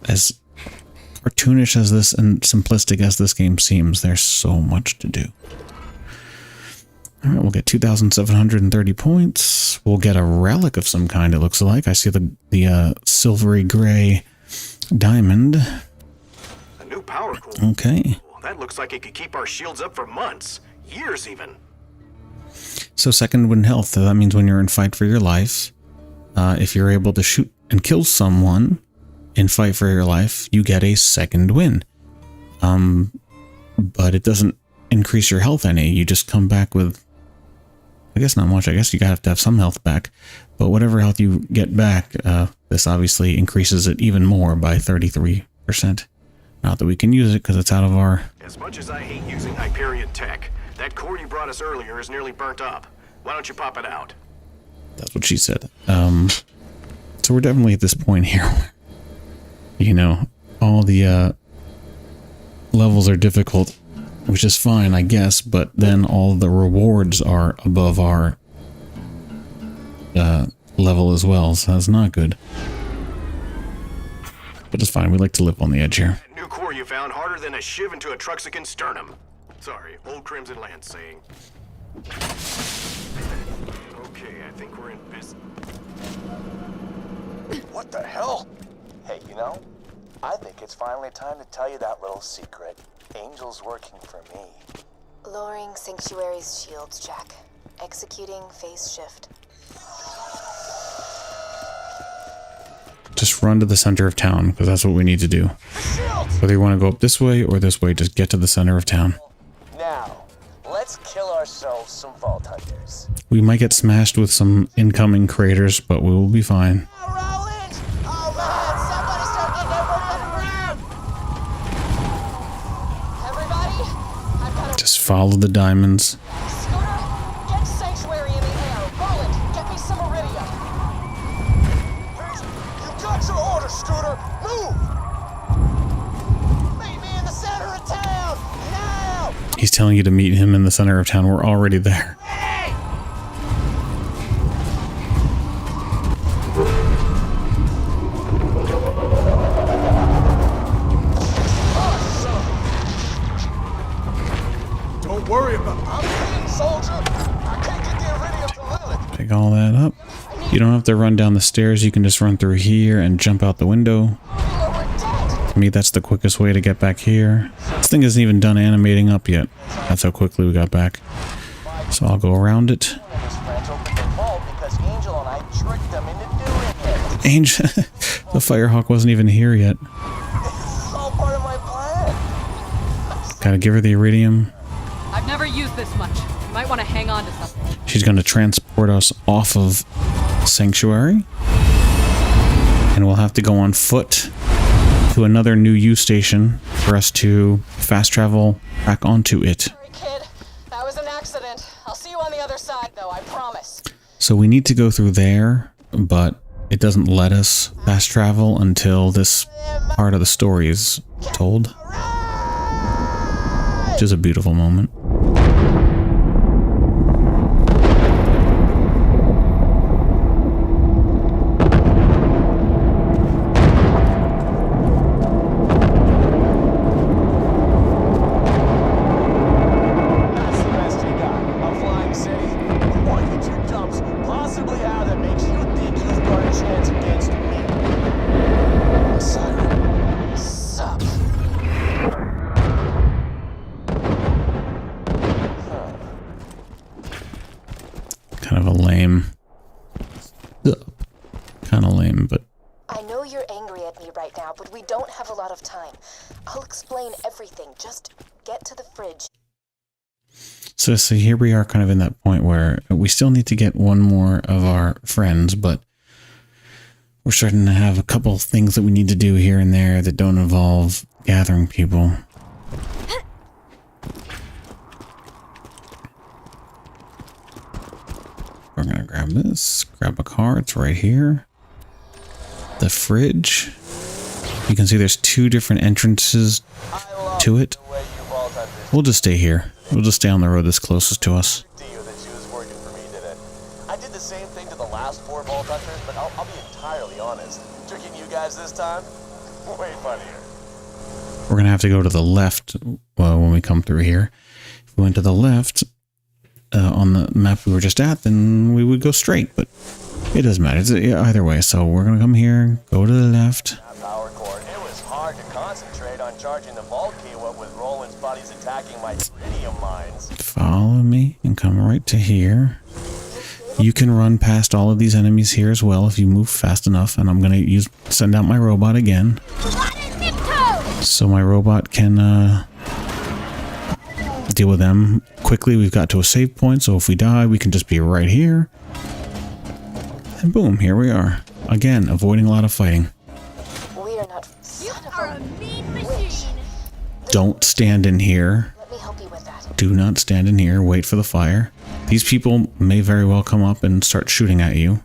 As cartoonish as this and simplistic as this game seems, there's so much to do. Alright, we'll get 2,730 points. We'll get a relic of some kind, it looks like. I see the silvery gray diamond. A new power core. Okay. That looks like it could keep our shields up for months. Years even. So second wind health. That means when you're in fight for your life, if you're able to shoot and kill someone in fight for your life, you get a second win. But it doesn't increase your health any. You just come back with, I guess not much. I guess you have to have some health back. But whatever health you get back, this obviously increases it even more by 33%. Not that we can use it because it's out of our... As much as I hate using Hyperion tech, that core you brought us earlier is nearly burnt up. Why don't you pop it out? That's what she said. So we're definitely at this point here where, you know, all the levels are difficult, which is fine, I guess, but then all the rewards are above our level as well, so that's not good. But it's fine, we like to live on the edge here. That new core you found harder than a shiv into a Truxican sternum. Sorry, old Crimson Land saying. Okay, I think we're in business. What the hell? Hey, you know, I think it's finally time to tell you that little secret. Angel's working for me. Lowering Sanctuary's shields, Jack. Executing phase shift. Just run to the center of town, because that's what we need to do. Whether you want to go up this way or this way, just get to the center of town. Now, let's kill ourselves some Vault Hunters. We might get smashed with some incoming craters, but we will be fine. Just follow the diamonds. Scooter, get Sanctuary in the air. Roland, get me some iridium. You got your order, Scooter. Move! Meet me in the center of town, now! He's telling you to meet him in the center of town. We're already there. Don't worry about it. I'm hitting, soldier. I can't get the iridium to Lilith. Pick all that up. You don't have to run down the stairs. You can just run through here and jump out the window. To me, that's the quickest way to get back here. This thing isn't even done animating up yet. That's how quickly we got back. So I'll go around it. Because Angel and I tricked them into Angel, the Firehawk wasn't even here yet. It's all part of my plan. Gotta give her the iridium. I've never used this much. You might want to hang on to something. She's gonna transport us off of Sanctuary. And we'll have to go on foot to another new U station for us to fast travel back onto it. Sorry, kid. That was an accident. I'll see you on the other side, though, I promise. So we need to go through there, but it doesn't let us fast travel until this part of the story is told. Which is a beautiful moment. Kind of lame, but... I know you're angry at me right now, but we don't have a lot of time. I'll explain everything. Just get to the fridge. So here we are kind of in that point where we still need to get one more of our friends, but we're starting to have a couple things that we need to do here and there that don't involve gathering people. We're gonna grab this, grab a car, it's right here. The fridge. You can see there's two different entrances to it. We'll just stay here. We'll just stay on the road that's closest to us. I did the same thing to the last 4 vault hunters, but I'll be entirely honest. Tricking you guys this time? Way funnier. We're gonna have to go to the left when we come through here. If we went to the left on the map we were just at, then we would go straight, but it doesn't matter. It's either way. So we're gonna come here, go to the left. Power cord. It was hard to concentrate on charging the vault key, what with Roland's buddies attacking my iridium mines. Follow me and come right to here. You can run past all of these enemies here as well if you move fast enough, and I'm gonna send out my robot again. So my robot can deal with them quickly. We've got to a save point, so if we die, we can just be right here. And boom, here we are. Again, avoiding a lot of fighting. We are not. You are a mean machine. Don't stand in here. Let me help you with that. Do not stand in here. Wait for the fire. These people may very well come up and start shooting at you,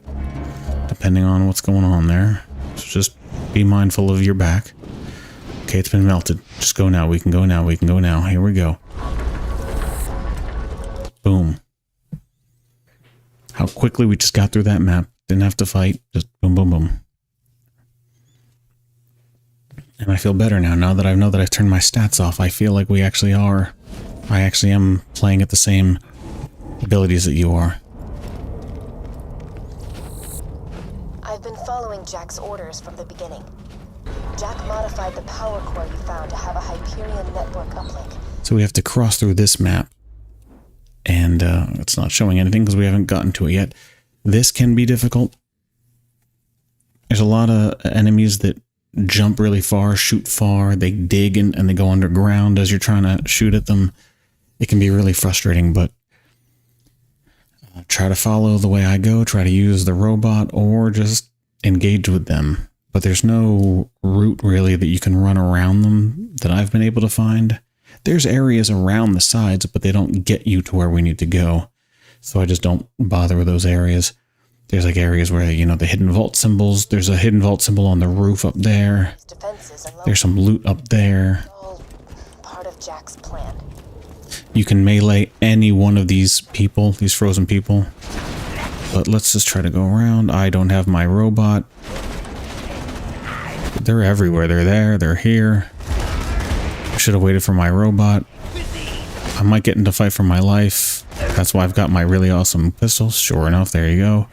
depending on what's going on there. So just be mindful of your back. Okay, it's been melted. Just go now. We can go now. We can go now. Here we go. Boom. How quickly we just got through that map. Didn't have to fight. Just boom, boom, boom. And I feel better now that I know that I've turned my stats off. I feel like we actually are. I actually am playing at the same abilities that you are. I've been following Jack's orders from the beginning. Jack modified the power core you found to have a Hyperion network uplink. So we have to cross through this map. And it's not showing anything because we haven't gotten to it yet. This can be difficult. There's a lot of enemies that jump really far, shoot far, they dig and they go underground as you're trying to shoot at them. It can be really frustrating, but try to follow the way I go, try to use the robot, or just engage with them. But there's no route really that you can run around them that I've been able to find. There's areas around the sides, but they don't get you to where we need to go. So I just don't bother with those areas. There's like areas where, you know, the hidden vault symbols. There's a hidden vault symbol on the roof up there. There's some loot up there. All part of Jack's plan. You can melee any one of these people, these frozen people. But let's just try to go around. I don't have my robot. They're everywhere. They're there. They're here. I should have waited for my robot. I might get into a fight for my life. That's why I've got my really awesome pistols. Sure enough, there you go.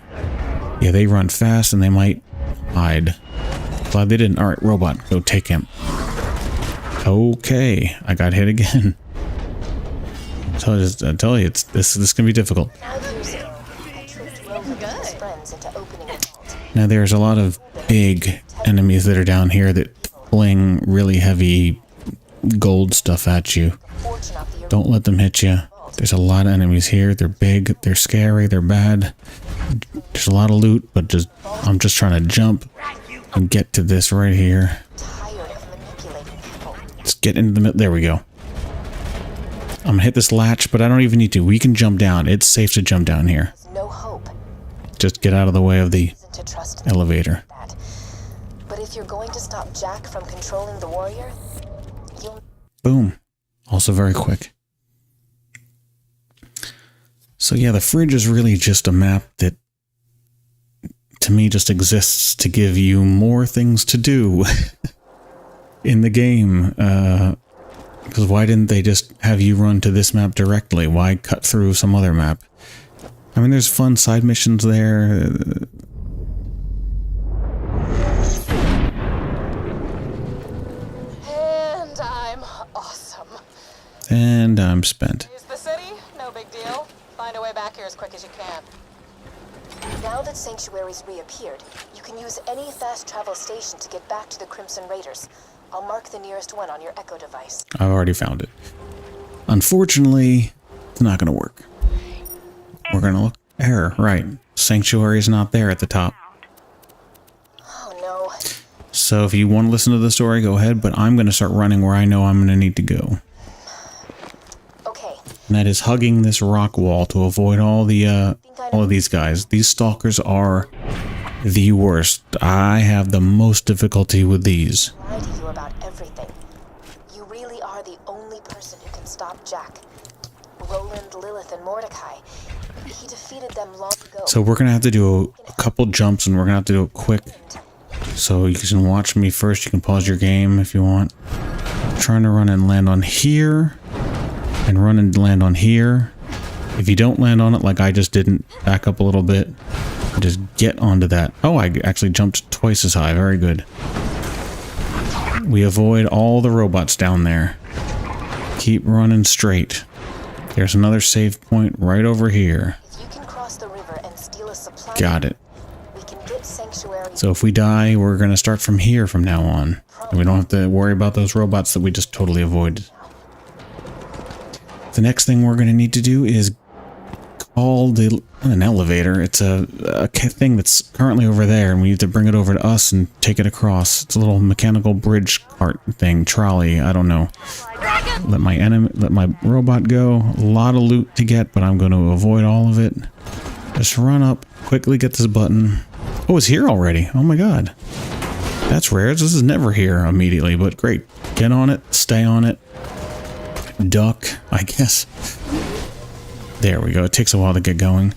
Yeah, they run fast and they might hide. Glad they didn't. Alright, robot, go take him. Okay, I got hit again. I tell you, this can be difficult. Now there's a lot of big enemies that are down here that fling really heavy gold stuff at you. Don't let them hit you. There's a lot of enemies here. They're big, they're scary, they're bad. There's a lot of loot, but I'm just trying to jump and get to this right here. Let's get into the middle. There we go. I'm gonna hit this latch, but I don't even need to. We can jump down. It's safe to jump down here. Just get out of the way of the elevator. But if you're going to stop Jack from controlling the warrior, you'll... Boom. Also very quick. So yeah, the fridge is really just a map that, to me, just exists to give you more things to do in the game. Because why didn't they just have you run to this map directly? Why cut through some other map? I mean, there's fun side missions there. And I'm awesome. And I'm spent. Use the city? No big deal. Find a way back here as quick as you can. Now that Sanctuary's reappeared, you can use any fast travel station to get back to the Crimson Raiders. I'll mark the nearest one on your Echo device. I've already found it. Unfortunately, it's not going to work. We're going to look. Error, right. Sanctuary is not there at the top. Oh no. So if you want to listen to the story, go ahead, but I'm going to start running where I know I'm going to need to go. Okay. And that is hugging this rock wall to avoid all of these guys. These stalkers are the worst. I have the most difficulty with these. I lie to you about everything. You really are the only person who can stop Jack. Roland, Lilith, and Mordecai. He defeated them long ago. So we're going to have to do a couple jumps, and we're going to have to do it quick. So you can watch me first. You can pause your game if you want. I'm trying to run and land on here. And run and land on here. If you don't land on it like I just didn't, back up a little bit. Just get onto that. Oh, I actually jumped twice as high. Very good. We avoid all the robots down there. Keep running straight. There's another save point right over here. If you can cross the river and steal a supply, got it. we can get Sanctuary. So if we die, we're going to start from here from now on. And we don't have to worry about those robots that we just totally avoided. The next thing we're going to need to do is call an elevator. It's a thing that's currently over there, and we need to bring it over to us and take it across. It's a little mechanical bridge cart thing, trolley, I don't know. Let my robot go. A lot of loot to get, but I'm going to avoid all of it. Just run up, quickly get this button. Oh, it's here already. Oh my god. That's rare. This is never here immediately, but great. Get on it, stay on it. Duck, I guess. There we go. It takes a while to get going.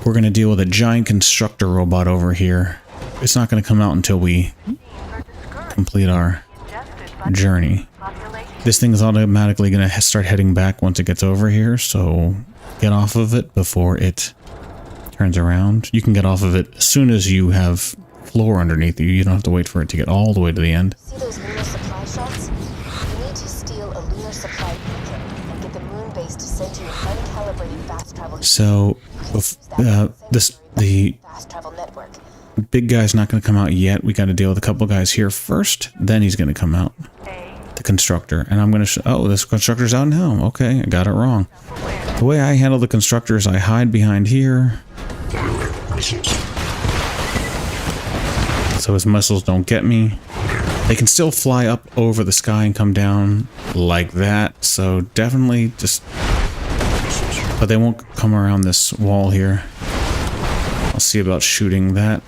We're going to deal with a giant constructor robot over here. It's not going to come out until we complete our journey. This thing is automatically going to start heading back once it gets over here, so get off of it before it turns around. You can get off of it as soon as you have floor underneath you. You don't have to wait for it to get all the way to the end. See those lunar supply shots? You need to steal a lunar supply beacon and get the moon base to send you an uncalibrated fast travel. So, the fast travel network. Big guy's not going to come out yet. We got to deal with a couple guys here first. Then he's going to come out. The constructor. And I'm going to oh, this constructor's out now. Okay, I got it wrong. The way I handle the constructor is I hide behind here. So his missiles don't get me. They can still fly up over the sky and come down like that. So definitely just... But they won't come around this wall here. I'll see about shooting that.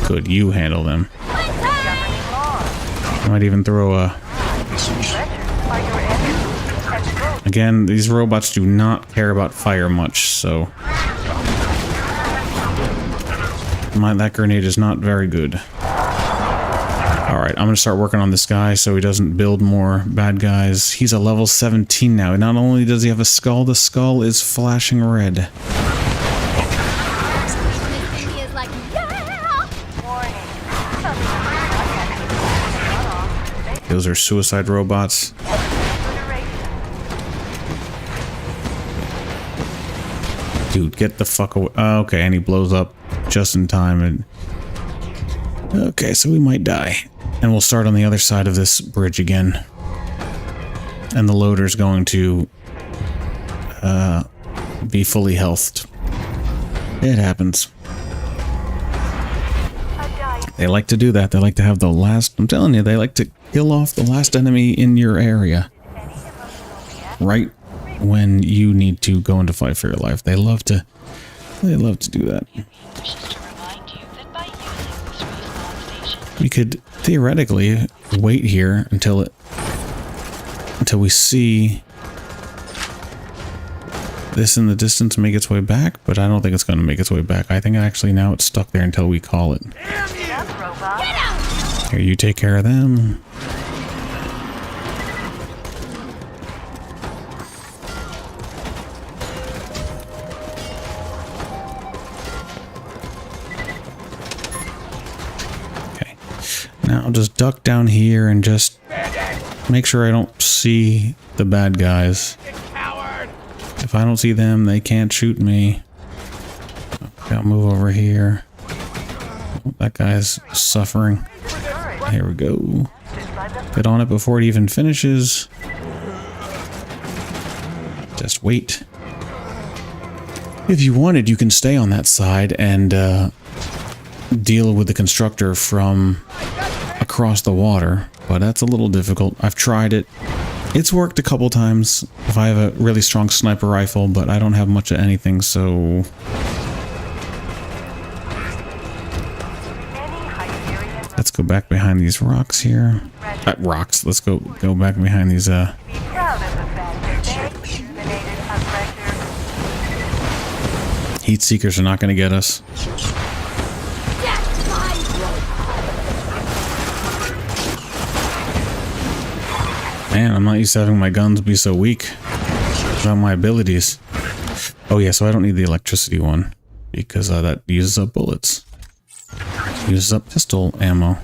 Good, you handle them. I might even throw a... Again, these robots do not care about fire much, so... that grenade is not very good. Alright, I'm going to start working on this guy so he doesn't build more bad guys. He's a level 17 now. Not only does he have a skull, the skull is flashing red. Those are suicide robots. Dude, get the fuck away. Oh, okay, and he blows up just in time. And Okay, so we might die. And we'll start on the other side of this bridge again. And the loader's going to be fully healthed. It happens. They like to do that. They like to have the last... I'm telling you, they like to kill off the last enemy in your area. Right when you need to go into fight for your life. They love to do that. We could theoretically wait here until we see this in the distance make its way back, but I don't think it's going to make its way back. I think actually now it's stuck there until we call it. Here, you take care of them. Okay. Now I'll just duck down here and just make sure I don't see the bad guys. If I don't see them, they can't shoot me. Okay, I'll move over here. Oh, that guy's suffering. Here we go. Get on it before it even finishes. Just wait. If you wanted, you can stay on that side and deal with the constructor from across the water, but that's a little difficult. I've tried it. It's worked a couple times if I have a really strong sniper rifle, but I don't have much of anything, so... Let's go back behind these rocks here. Rocks. Let's go back behind these, Heat seekers are not going to get us. Man, I'm not used to having my guns be so weak without my abilities. Oh yeah, so I don't need the electricity one because that uses up bullets. Uses up pistol ammo.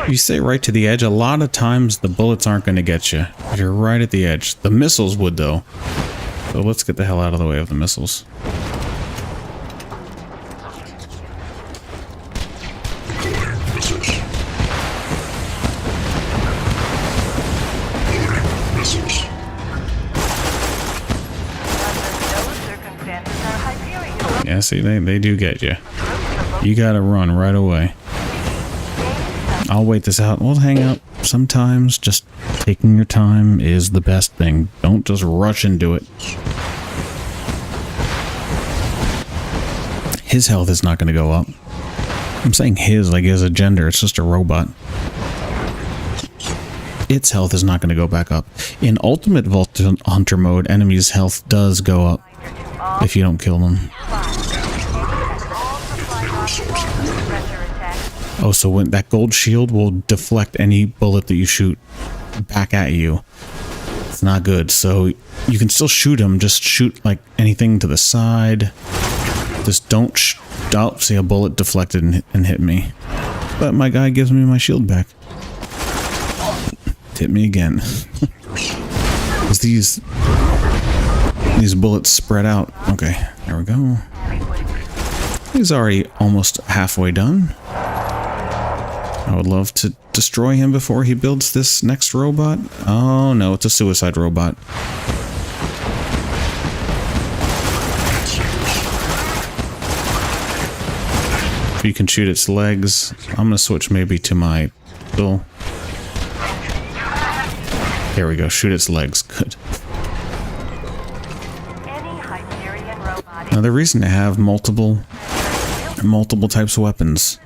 You stay right to the edge, a lot of times the bullets aren't going to get you. If you're right at the edge. The missiles would though. So let's get the hell out of the way of the missiles. Yeah, see, they do get you. You gotta run right away. I'll wait this out. We'll hang out. Sometimes just taking your time is the best thing. Don't just rush into it. His health is not going to go up. I'm saying his like as a gender. It's just a robot. Its health is not going to go back up. In Ultimate Vault Hunter mode, enemies' health does go up if you don't kill them. Oh, so when that gold shield will deflect any bullet that you shoot back at you. It's not good. So you can still shoot them. Just shoot like anything to the side. Just don't see a bullet deflected and hit me. But my guy gives me my shield back. Hit me again. Because these bullets spread out. Okay, there we go. He's already almost halfway done. I would love to destroy him before he builds this next robot. Oh no, it's a suicide robot. If you can shoot its legs, I'm gonna switch maybe to my pistol. There we go, shoot its legs, good. Another reason to have multiple types of weapons.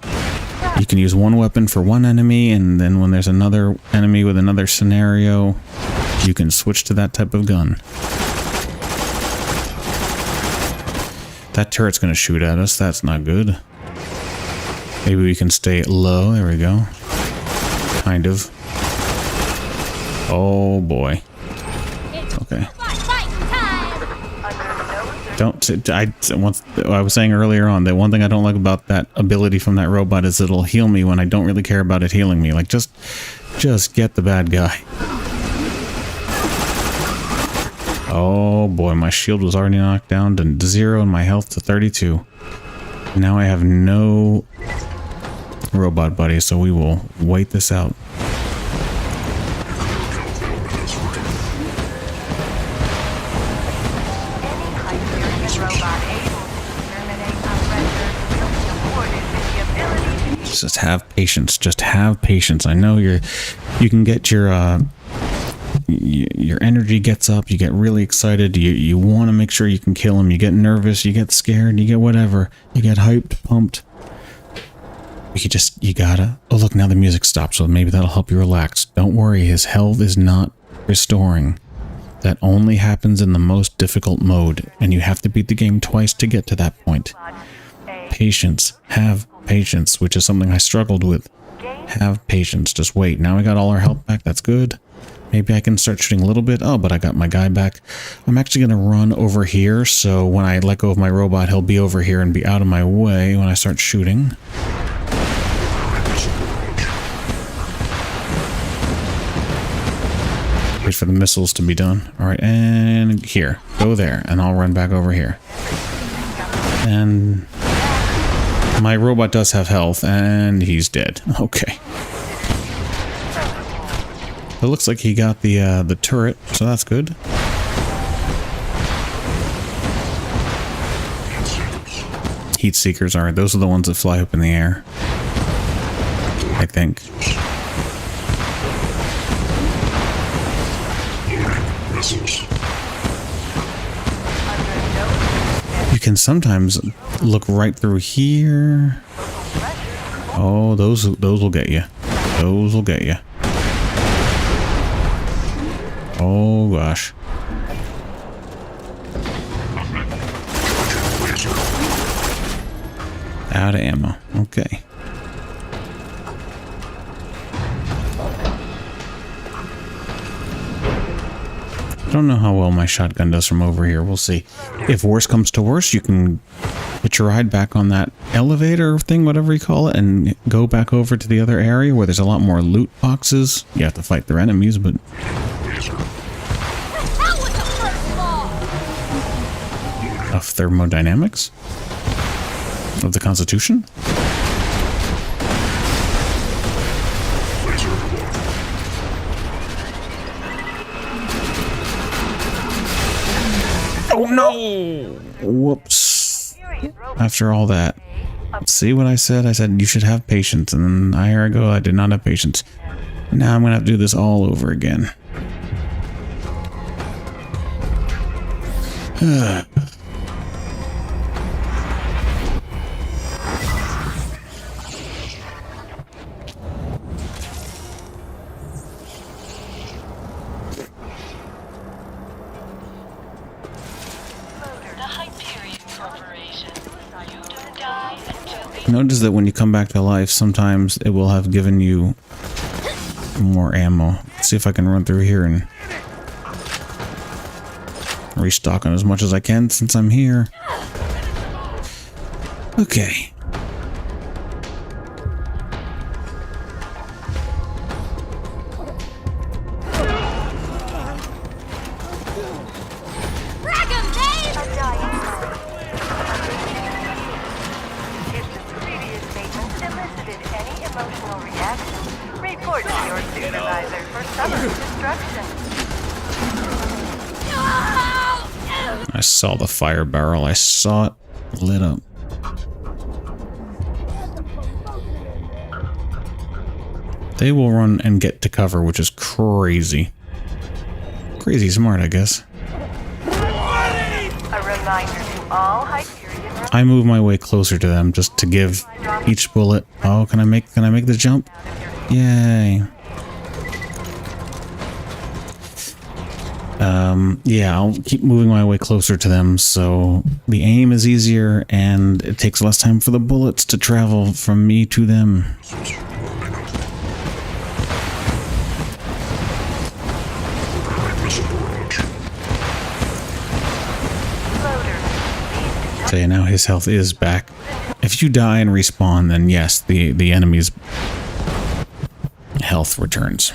You can use one weapon for one enemy, and then when there's another enemy with another scenario, you can switch to that type of gun. That turret's gonna shoot at us, that's not good. Maybe we can stay low, there we go. Kind of. Oh boy. Okay. I was saying earlier on that one thing I don't like about that ability from that robot is it'll heal me when I don't really care about it healing me. Like just get the bad guy. Oh boy, my shield was already knocked down to 0 and my health to 32. Now I have no robot buddy, so we will wait this out. Just have patience. Just have patience. I know you can get your energy gets up. You get really excited. You want to make sure you can kill him. You get nervous. You get scared. You get whatever. You get hyped, pumped. You gotta. Oh look, now the music stopped. So maybe that'll help you relax. Don't worry. His health is not restoring. That only happens in the most difficult mode, and you have to beat the game twice to get to that point. Patience. Have patience, which is something I struggled with. Have patience. Just wait. Now I got all our health back. That's good. Maybe I can start shooting a little bit. Oh, but I got my guy back. I'm actually going to run over here, so when I let go of my robot, he'll be over here and be out of my way when I start shooting. Wait for the missiles to be done. Alright, and here. Go there, and I'll run back over here. And my robot does have health, and he's dead. Okay. It looks like he got the turret, so that's good. Heat seekers, alright, those are the ones that fly up in the air. I think. You can sometimes look right through here. Oh, those will get you. Those will get you. Oh gosh. Out of ammo. Okay. I don't know how well my shotgun does from over here. We'll see. If worse comes to worse, you can put your ride back on that elevator thing, whatever you call it, and go back over to the other area where there's a lot more loot boxes. You have to fight their enemies, but... Of thermodynamics? Of the Constitution? Oh no! Whoops. After all that. See what I said? I said you should have patience, and then here I go, I did not have patience. Now I'm gonna have to do this all over again. Notice that when you come back to life, sometimes it will have given you more ammo. Let's see if I can run through here and restock on as much as I can since I'm here. Okay. I saw the fire barrel. I saw it lit up. They will run and get to cover, which is crazy. Crazy smart, I guess. A reminder to all Hyperion. I move my way closer to them just to give each bullet. Oh, can I make the jump? Yay. Yeah, I'll keep moving my way closer to them so the aim is easier and it takes less time for the bullets to travel from me to them. Okay, now his health is back. If you die and respawn, then yes, the enemy's health returns.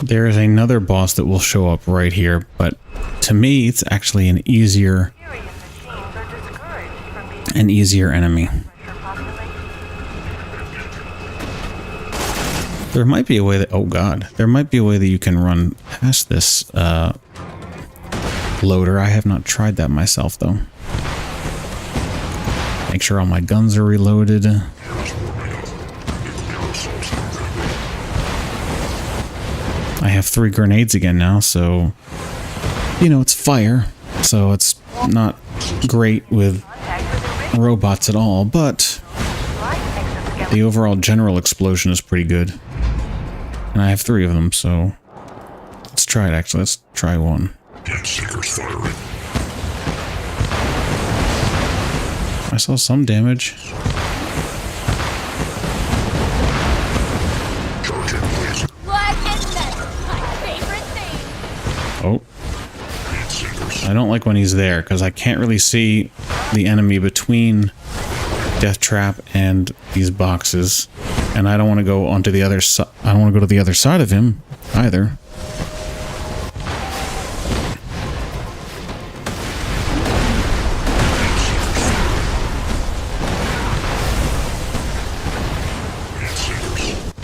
There is another boss that will show up right here, but to me, it's actually an easier enemy. There might be a way that, oh god, there might be a way that you can run past this loader. I have not tried that myself, though. Make sure all my guns are reloaded. I have 3 grenades again now, so, you know, it's fire, so it's not great with robots at all, but the overall general explosion is pretty good. And I have 3 of them, so let's try it actually. Let's try one. I saw some damage. Oh. I don't like when he's there, because I can't really see the enemy between Death Trap and these boxes. And I don't want to go onto the other side. I don't want to go to the other side of him, either.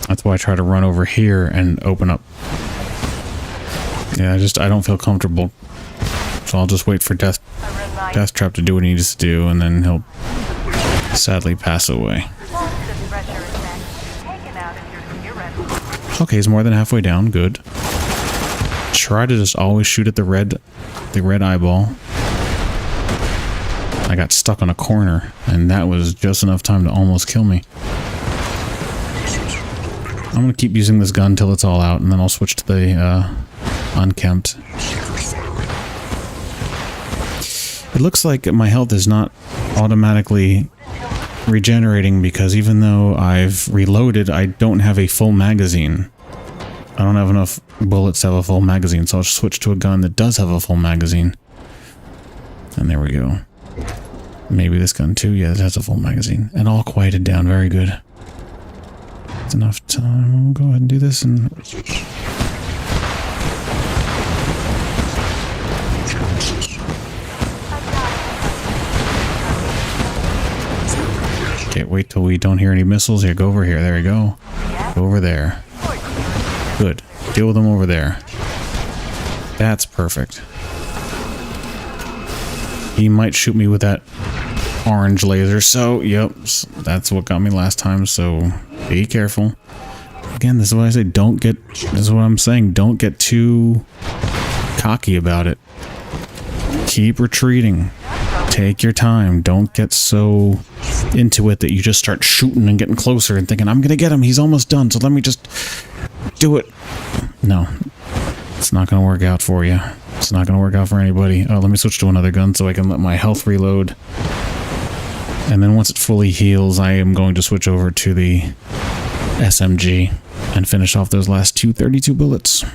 That's why I try to run over here and open up. Yeah, I don't feel comfortable. So I'll just wait for Death Trap to do what he needs to do, and then he'll sadly pass away. Okay, he's more than halfway down. Good. Try to just always shoot at the red eyeball. I got stuck on a corner, and that was just enough time to almost kill me. I'm gonna keep using this gun until it's all out, and then I'll switch to the unkempt. It looks like my health is not automatically regenerating, because even though I've reloaded, I don't have a full magazine. I don't have enough bullets to have a full magazine, so I'll switch to a gun that does have a full magazine. And there we go. Maybe this gun too. Yeah, it has a full magazine. And all quieted down. Very good. It's enough time. We'll go ahead and do this and... Okay, wait till we don't hear any missiles. Here, go over here. There we go. Go over there. Good. Deal with them over there. That's perfect. He might shoot me with that orange laser, so, yep, that's what got me last time, so be careful. Again, this is what I say, this is what I'm saying, don't get too cocky about it. Keep retreating. Take your time. Don't get so into it that you just start shooting and getting closer and thinking, I'm gonna get him, he's almost done, so let me just do it. No. It's not gonna work out for you. It's not gonna work out for anybody. Oh, let me switch to another gun so I can let my health reload. And then once it fully heals, I am going to switch over to the SMG and finish off those last 32 bullets.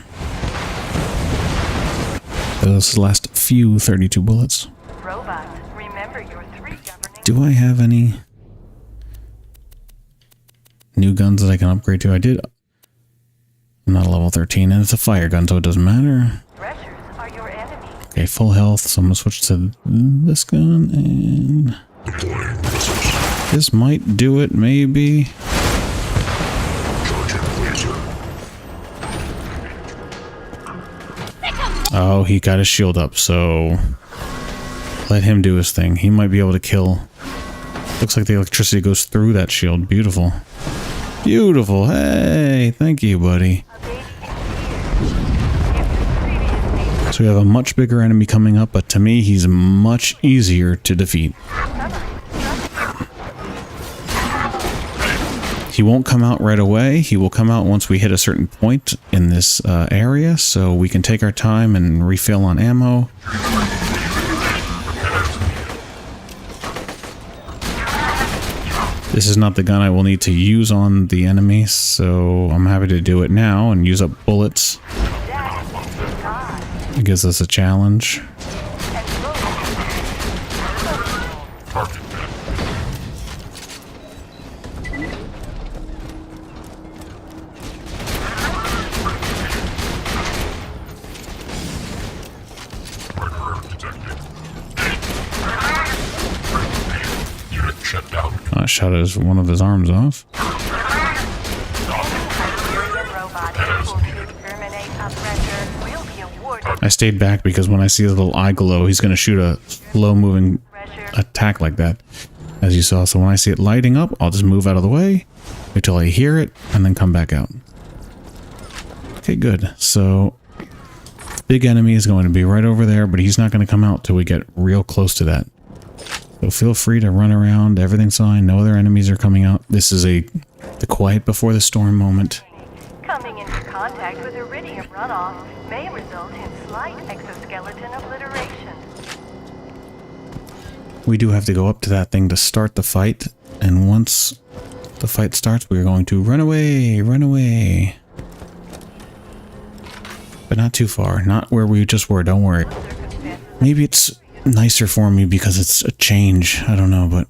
Those last few 32 bullets. Robots, remember your 3 governing... Do I have any new guns that I can upgrade to? I did. I'm not a level 13, and it's a fire gun, so it doesn't matter. Threshers are your enemy. Okay, full health, so I'm going to switch to this gun, and... this might do it, maybe. Oh, he got his shield up, so let him do his thing. He might be able to kill. Looks like the electricity goes through that shield. Beautiful. Beautiful. Hey, thank you, buddy. So we have a much bigger enemy coming up, but to me, he's much easier to defeat. He won't come out right away. He will come out once we hit a certain point in this area, so we can take our time and refill on ammo. This is not the gun I will need to use on the enemy, so I'm happy to do it now and use up bullets. It gives us a challenge. I shot one of his arms off. I stayed back because when I see the little eye glow, he's going to shoot a slow-moving attack like that, as you saw. So when I see it lighting up, I'll just move out of the way until I hear it, and then come back out. Okay, good. So, big enemy is going to be right over there, but he's not going to come out till we get real close to that. So feel free to run around. Everything's fine. No other enemies are coming out. This is the quiet before the storm moment. Coming into contact with iridium runoff may result in slight exoskeleton obliteration. We do have to go up to that thing to start the fight, and once the fight starts, we're going to run away, run away. But not too far, not where we just were, don't worry. Maybe it's nicer for me because it's a change, I don't know, but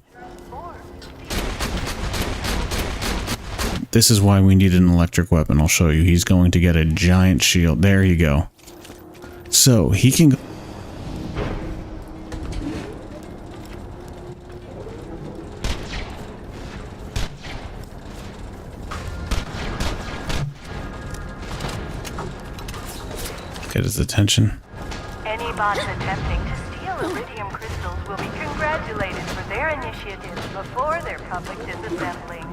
this is why we need an electric weapon. I'll show you. He's going to get a giant shield. There you go. So, he can go. Get his attention. Any bots attempting to steal iridium crystals will be congratulated for their initiative before their public disassembling.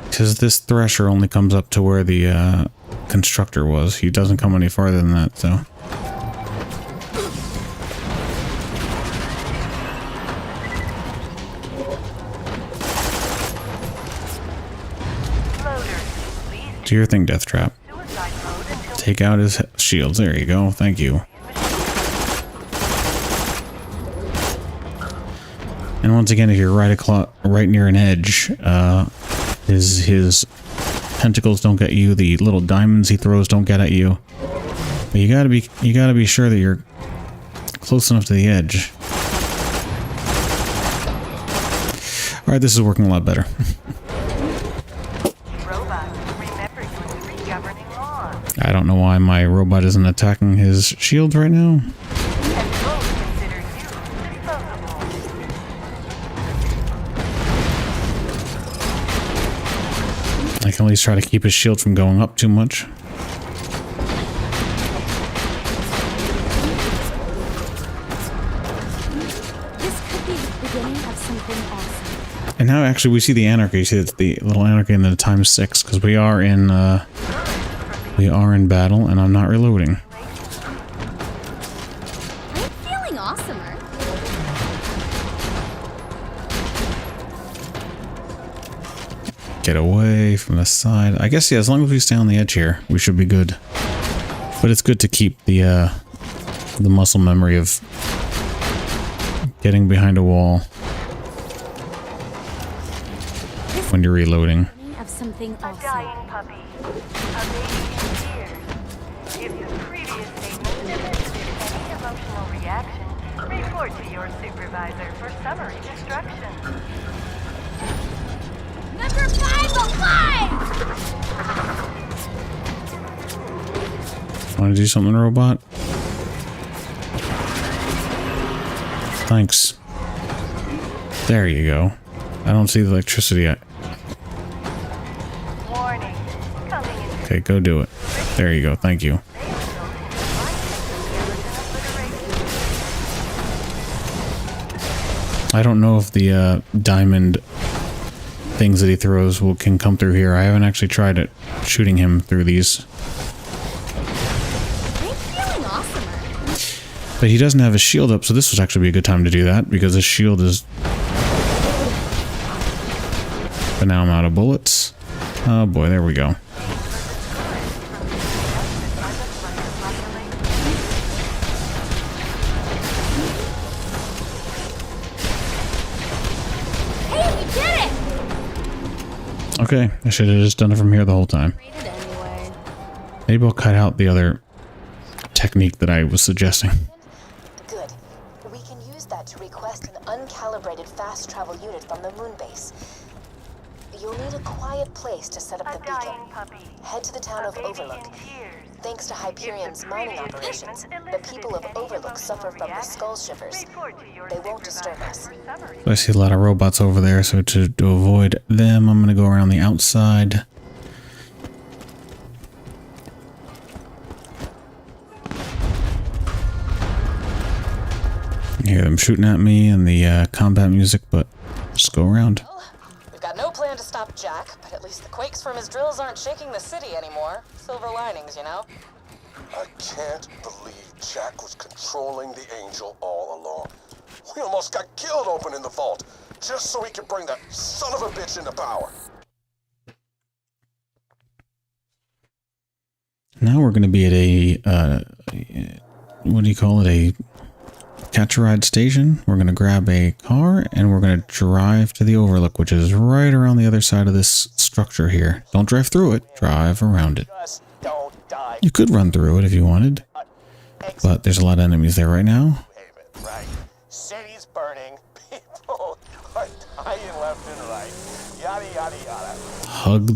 Because this Thresher only comes up to where the constructor was. He doesn't come any farther than that, so. Do your thing, Death Trap. Take out his shields. There you go. Thank you. And once again, if you're right near an edge, his tentacles don't get you. The little diamonds he throws don't get at you. But you gotta be sure that you're close enough to the edge. All right, this is working a lot better. I don't know why my robot isn't attacking his shields right now. I can at least try to keep his shield from going up too much. This could be the beginning of something awesome. And now actually we see the anarchy. You see it's the little anarchy and then the times 6 because we are in battle and I'm not reloading. I'm feeling awesomer. Get away from the side. I guess, yeah, as long as we stay on the edge here, we should be good. But it's good to keep the muscle memory of getting behind a wall when you're reloading. Of something awesome. A dying puppy. A baby in tears. If the previous statement elicited any emotional reaction, report to your supervisor for summary destruction. Number 5 alive! Want to do something, robot? Thanks. There you go. I don't see the electricity yet. Warning. Okay, go do it. There you go. Thank you. I don't know if the diamond things that he throws can come through here. I haven't actually tried it shooting him through these. I'm feeling awesomer. But he doesn't have his shield up, so this would actually be a good time to do that because his shield is. But now I'm out of bullets. Oh boy, there we go. Okay, I should have just done it from here the whole time. Maybe I'll cut out the other technique that I was suggesting. Good. We can use that to request an uncalibrated fast travel unit from the moon base. You'll need a quiet place to set up the beacon. Head to the town of Overlook. Thanks to Hyperion's mining operations, the people of Overlook suffer from the skull shivers. They won't disturb us. I see a lot of robots over there, so to avoid them, I'm going to go around the outside. I hear them shooting at me and the combat music, but just go around. We've got no plan to stop Jack, but at least the quakes from his drills aren't shaking the city anymore. Silver linings, you know? I can't believe Jack was controlling the Angel all along. We almost got killed opening the vault, just so he could bring that son of a bitch into power. Now we're going to be at a, what do you call it, a catch-a-ride station. We're going to grab a car and we're going to drive to the Overlook, which is right around the other side of this structure here. Don't drive through it, drive around it. You could run through it if you wanted, but there's a lot of enemies there right now. Right. City's burning, people are dying left and right. Yada yada yada. Hug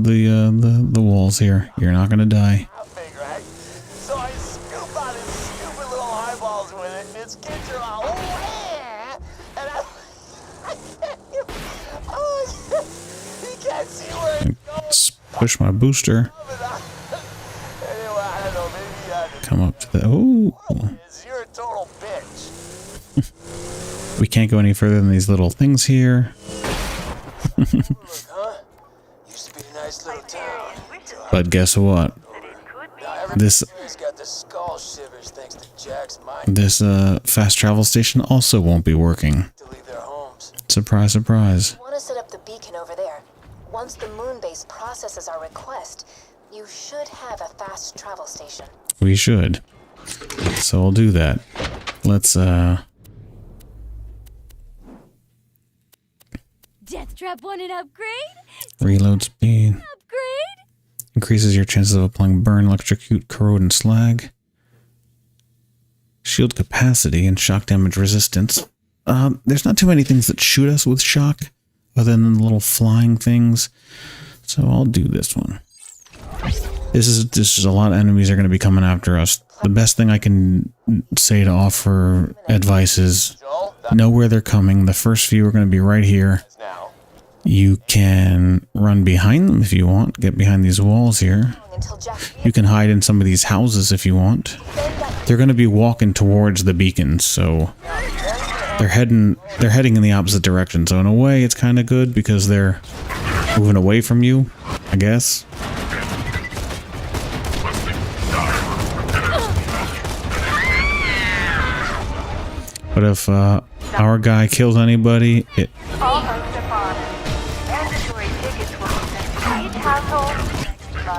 the walls here. You're not gonna die. So I scoop out his stupid little eyeballs with it, and his kids are all, and he can't see where it's going. Push my booster. Come up to the, oh. You're a total bitch. We can't go any further than these little things here. But guess what? This fast travel station also won't be working. Surprise, surprise. I want to set up the beacon over there. Once the moon base processes our request, you should have a fast travel station. We should. So I'll do that. Let's Death Trap want an upgrade? reload speed. Upgrade? Increases your chances of applying burn, electrocute, corrode, and slag. Shield capacity and shock damage resistance. There's not too many things that shoot us with shock, other than the little flying things. So I'll do this one. This is a lot of enemies are going to be coming after us. The best thing I can say to offer advice is know where they're coming. The first few are going to be right here. You can run behind them if you want. Get behind these walls here. You can hide in some of these houses if you want. They're going to be walking towards the beacon, so they're heading in the opposite direction. So in a way, it's kind of good because they're moving away from you, I guess. But if our guy kills anybody,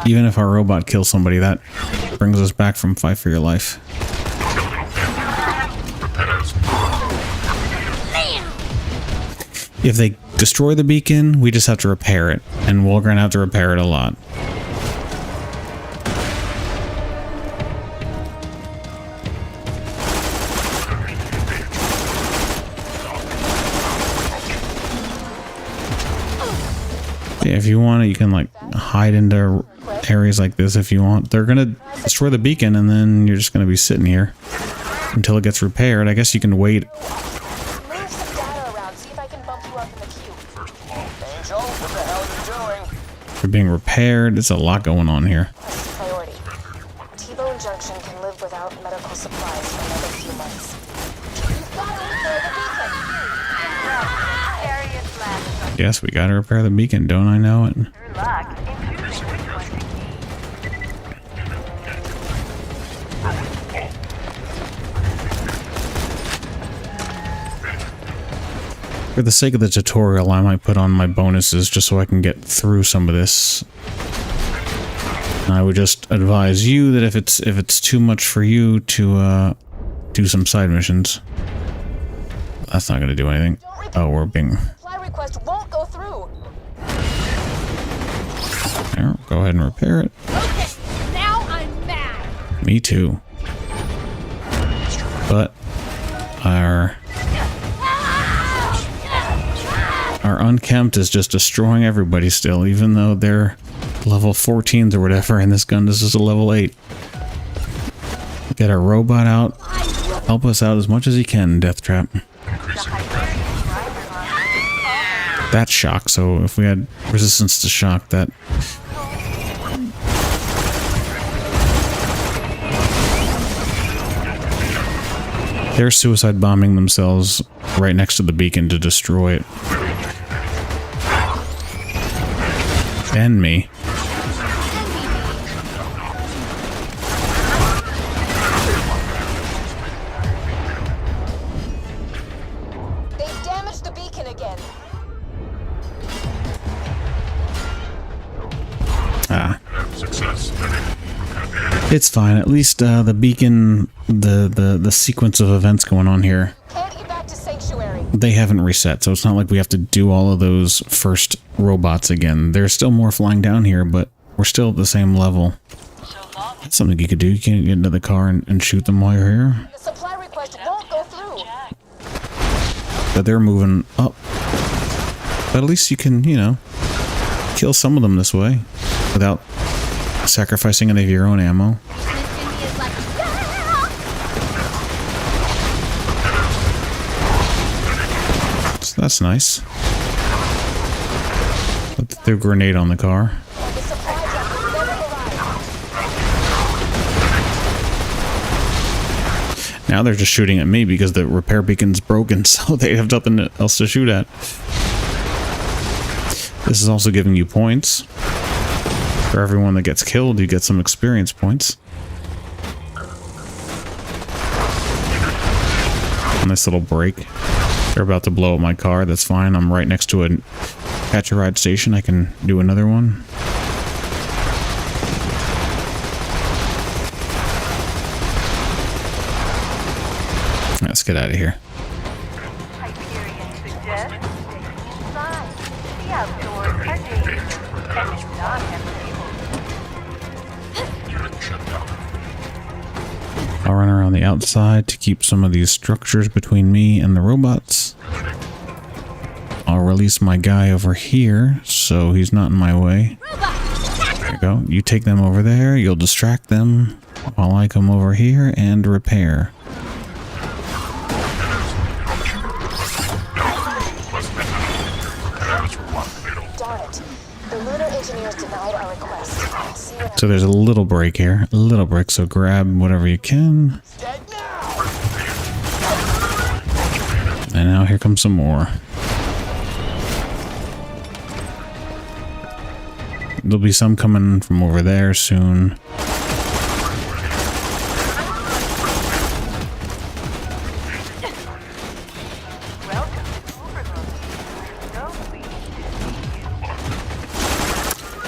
even if our robot kills somebody, that brings us back from fight for your life. If they destroy the beacon, we just have to repair it, and we're going to have to repair it a lot. Yeah, if you want it, you can like hide into areas like this if you want. They're gonna destroy the beacon and then you're just gonna be sitting here until it gets repaired. I guess you can wait. For being repaired, it's a lot going on here. Priority. T-Bone Junction can live without medical supplies for another few months. Yes, we gotta repair the beacon, don't I know it? For the sake of the tutorial, I might put on my bonuses just so I can get through some of this. And I would just advise you that if it's too much for you to do some side missions. That's not gonna do anything. Oh, we're being... Request won't go through. There, go ahead and repair it. Okay, now I'm mad. Me too. But our Our unkempt is just destroying everybody still, even though they're level 14s or whatever, and this gun is just a level 8. Get our robot out. Help us out as much as you can, Deathtrap. That's shock, so if we had resistance to shock, that... They're suicide bombing themselves right next to the beacon to destroy it. And me. They've damaged the beacon again. Ah. It's fine. At least the beacon, the sequence of events going on here, Can't get back to Sanctuary. they haven't reset, so it's not like we have to do all of those first robots again. There's still more flying down here, but we're still at the same level. That's something you could do. You can't get into the car and shoot them while you're here. The supply request won't go through. But they're moving up. But at least you can, you know, kill some of them this way without sacrificing any of your own ammo. So that's nice. Put the grenade on the car. Now they're just shooting at me because the repair beacon's broken, so they have nothing else to shoot at. This is also giving you points. For everyone that gets killed, you get some experience points. Nice little break. They're about to blow up my car. That's fine. I'm right next to a catch a ride station. I can do another one. Let's get out of here. Hyperion suggests staying inside. The outdoors are dangerous and do not have I'll run around the outside to keep some of these structures between me and the robots. I'll release my guy over here so he's not in my way. There you go. You take them over there. You'll distract them while I come over here and repair. So there's a little break here. A little break, so grab whatever you can. And now here comes some more. There'll be some coming from over there soon.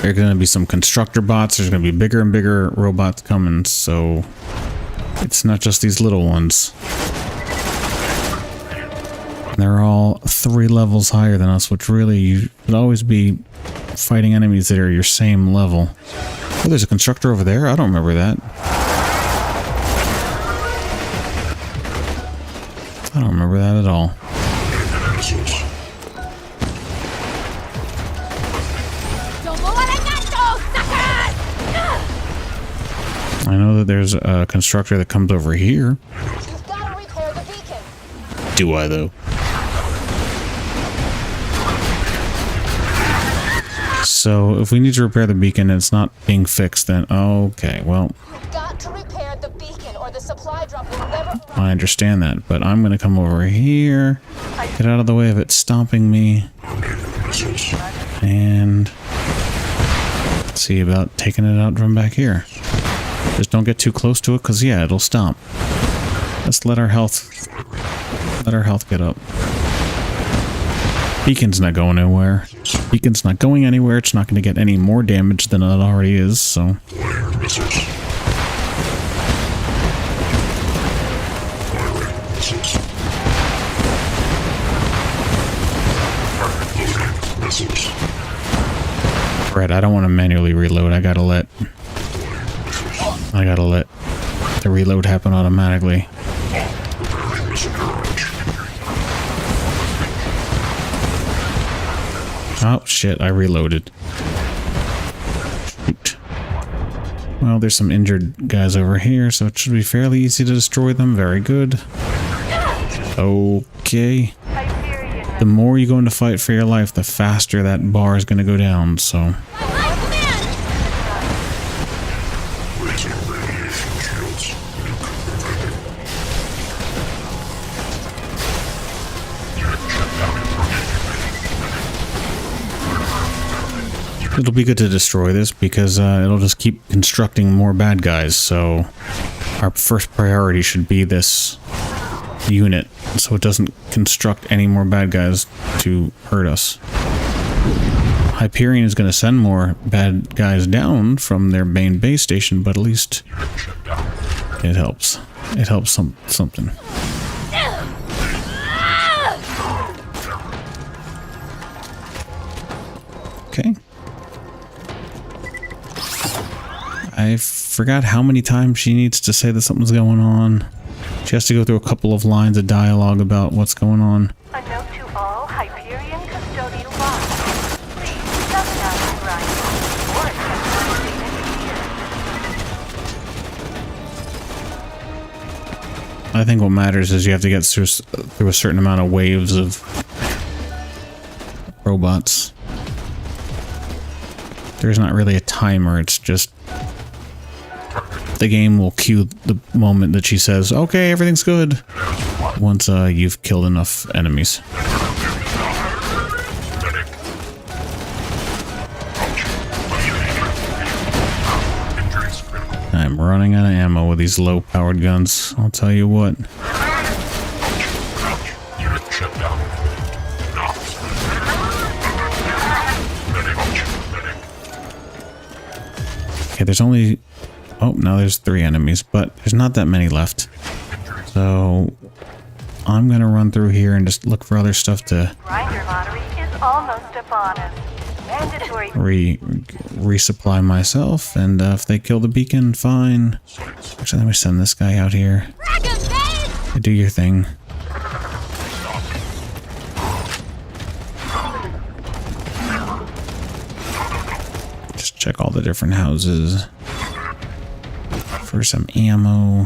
There's going to be some constructor bots. There's going to be bigger and bigger robots coming, so it's not just these little ones. They're all 3 levels higher than us, which really, you should always be fighting enemies that are your same level. Oh, there's a constructor over there? I don't remember that. I don't remember that at all. I know that there's a constructor that comes over here. You've got to repair the beacon. Do I, though? So, if we need to repair the beacon and it's not being fixed, then okay, well... You've got to repair the beacon or the supply drop will never... I understand that, but I'm going to come over here, get out of the way of it stomping me, and see about taking it out from back here. Just don't get too close to it, because yeah, it'll stomp. Let's let our health get up. Beacon's not going anywhere. Beacon's not going anywhere. It's not going to get any more damage than it already is, so... Right, I don't want to manually reload. I gotta let the reload happen automatically. Oh, shit, I reloaded. Shoot. Well, there's some injured guys over here, so it should be fairly easy to destroy them. Very good. Okay. The more you go into fight for your life, the faster that bar is going to go down, so... It'll be good to destroy this because it'll just keep constructing more bad guys, so our first priority should be this unit so it doesn't construct any more bad guys to hurt us. Hyperion is going to send more bad guys down from their main base station, but at least it helps. It helps something. Okay. I forgot how many times she needs to say that something's going on. She has to go through a couple of lines of dialogue about what's going on. A note to all Hyperion custodial bots. Please shut down the grind or accept anything here. I think what matters is you have to get through a certain amount of waves of robots. There's not really a timer, it's just the game will cue the moment that she says, okay, everything's good, once you've killed enough enemies. I'm running out of ammo with these low-powered guns, I'll tell you what. Okay, there's only... Oh, now there's 3 enemies, but there's not that many left. So I'm gonna run through here and just look for other stuff to Grinder lottery is almost upon us. Mandatory resupply myself, and if they kill the beacon, fine. Actually, let me send this guy out here. Do your thing. Just check all the different houses for some ammo.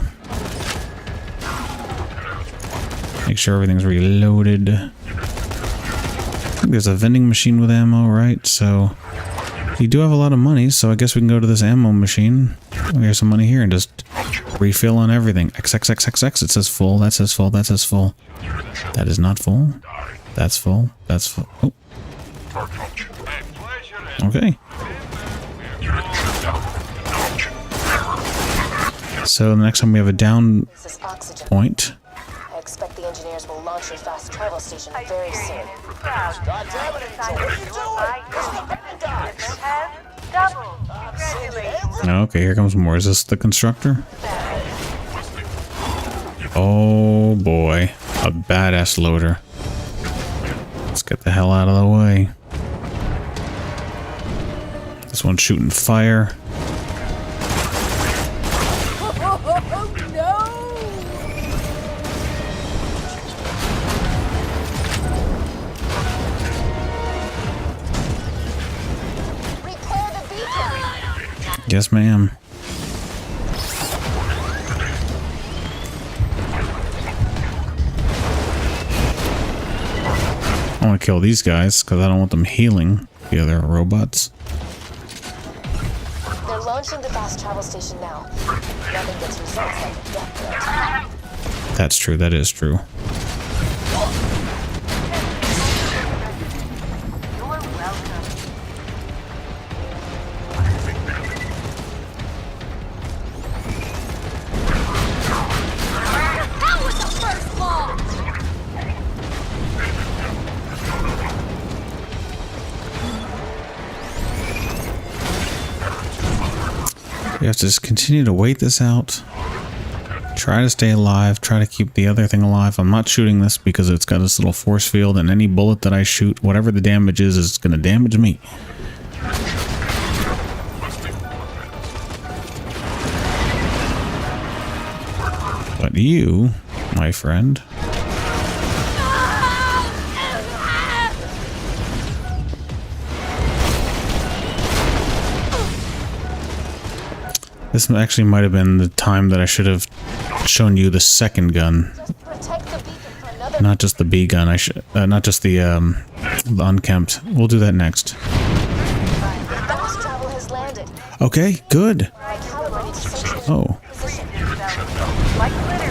Make sure everything's reloaded. I think there's a vending machine with ammo, right? So you do have a lot of money, so I guess we can go to this ammo machine. Here's some money here and just refill on everything. XXXXX, it says full, that says full, that says full. That is not full. That's full, that's full. Oh. Okay. So the next time we have a down point. I expect the engineers will launch your fast travel station very soon. God damn it, Angel, what are you doing? This is the bad guys! Congratulations. Okay, here comes more. Is this the constructor? Oh boy, a badass loader. Let's get the hell out of the way. This one's shooting fire. Yes, ma'am. I want to kill these guys because I don't want them healing the other robots. They're launching the fast travel station now. Nothing gets results like a death threat. That's true. That is true. We have to just continue to wait this out. Try to stay alive. Try to keep the other thing alive. I'm not shooting this because it's got this little force field, and any bullet that I shoot, whatever the damage is going to damage me. But you, my friend... This actually might have been the time that I should have shown you the second gun. Not just the B gun. I should not just the unkempt. We'll do that next. Okay, good. Oh.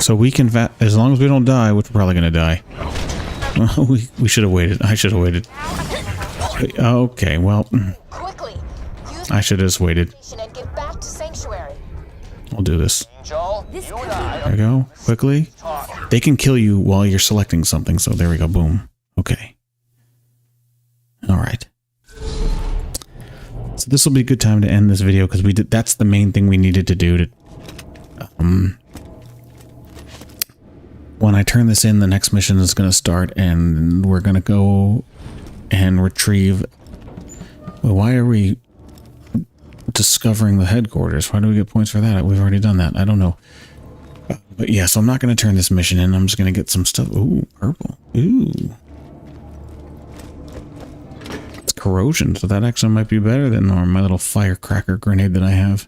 So we can as long as we don't die, which we're probably gonna die. we should have waited. I should have waited. Okay, well, I should have just waited. I'll do this. There we go. Quickly. They can kill you while you're selecting something, so there we go. Boom. Okay. Alright. So this will be a good time to end this video, because that's the main thing we needed to do to... when I turn this in, the next mission is going to start, and we're going to go and retrieve... Well, why are we discovering the headquarters? Why do we get points for that? We've already done that. I don't know. But yeah, so I'm not going to turn this mission in. I'm just going to get some stuff. Ooh, purple. Ooh. It's corrosion, so that actually might be better than my little firecracker grenade that I have.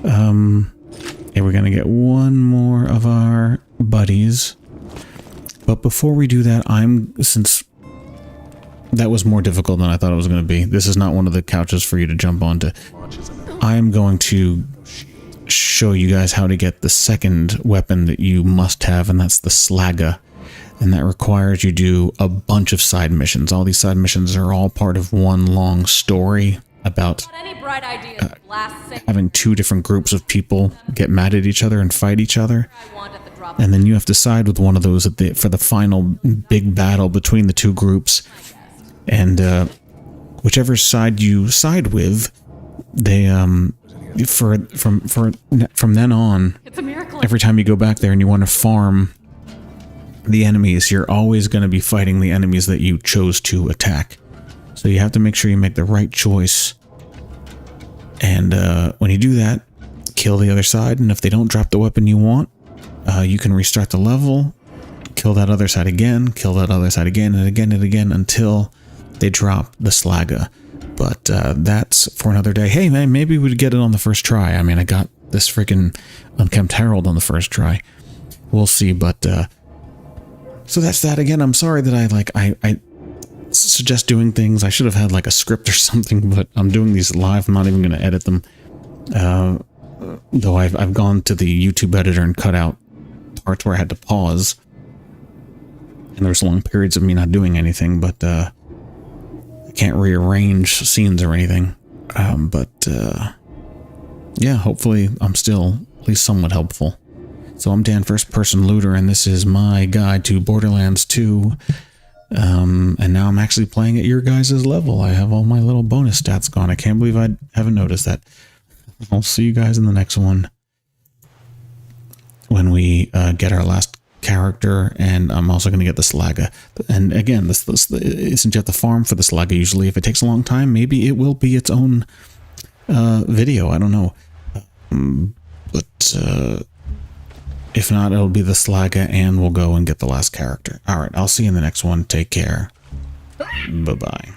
Yeah, we're going to get one more of our buddies. But before we do that, since that was more difficult than I thought it was going to be. This is not one of the couches for you to jump onto. I'm going to show you guys how to get the second weapon that you must have, and that's the Slagga. And that requires you do a bunch of side missions. All these side missions are all part of one long story about having two different groups of people get mad at each other and fight each other. And then you have to side with one of those for the final big battle between the two groups. And whichever side you side with, they from then on, every time you go back there and you want to farm the enemies, you're always going to be fighting the enemies that you chose to attack. So you have to make sure you make the right choice. And when you do that, kill the other side, and if they don't drop the weapon you want, you can restart the level, kill that other side again, kill that other side again, and again and again until they drop the Slagga. But that's for another day. Hey man, maybe we'd get it on the first try. I mean, I got this freaking Unkempt Herald on the first try. We'll see, but so that's that. Again, I'm sorry that I suggest doing things. I should have had like a script or something, but I'm doing these live. I'm not even going to edit them. Though I've gone to the YouTube editor and cut out parts where I had to pause. And there's long periods of me not doing anything, but I can't rearrange scenes or anything. Yeah, hopefully I'm still at least somewhat helpful. So I'm Dan, First Person Looter, and this is my guide to Borderlands 2. And now I'm actually playing at your guys' level. I have all my little bonus stats gone. I can't believe I haven't noticed that. I'll see you guys in the next one when we get our last character, and I'm also going to get the Slagga. And again, this isn't you have to farm for the Slagga usually. If it takes a long time, maybe it will be its own video. I don't know. But if not, it'll be the Slagga, and we'll go and get the last character. All right, I'll see you in the next one. Take care. Bye-bye.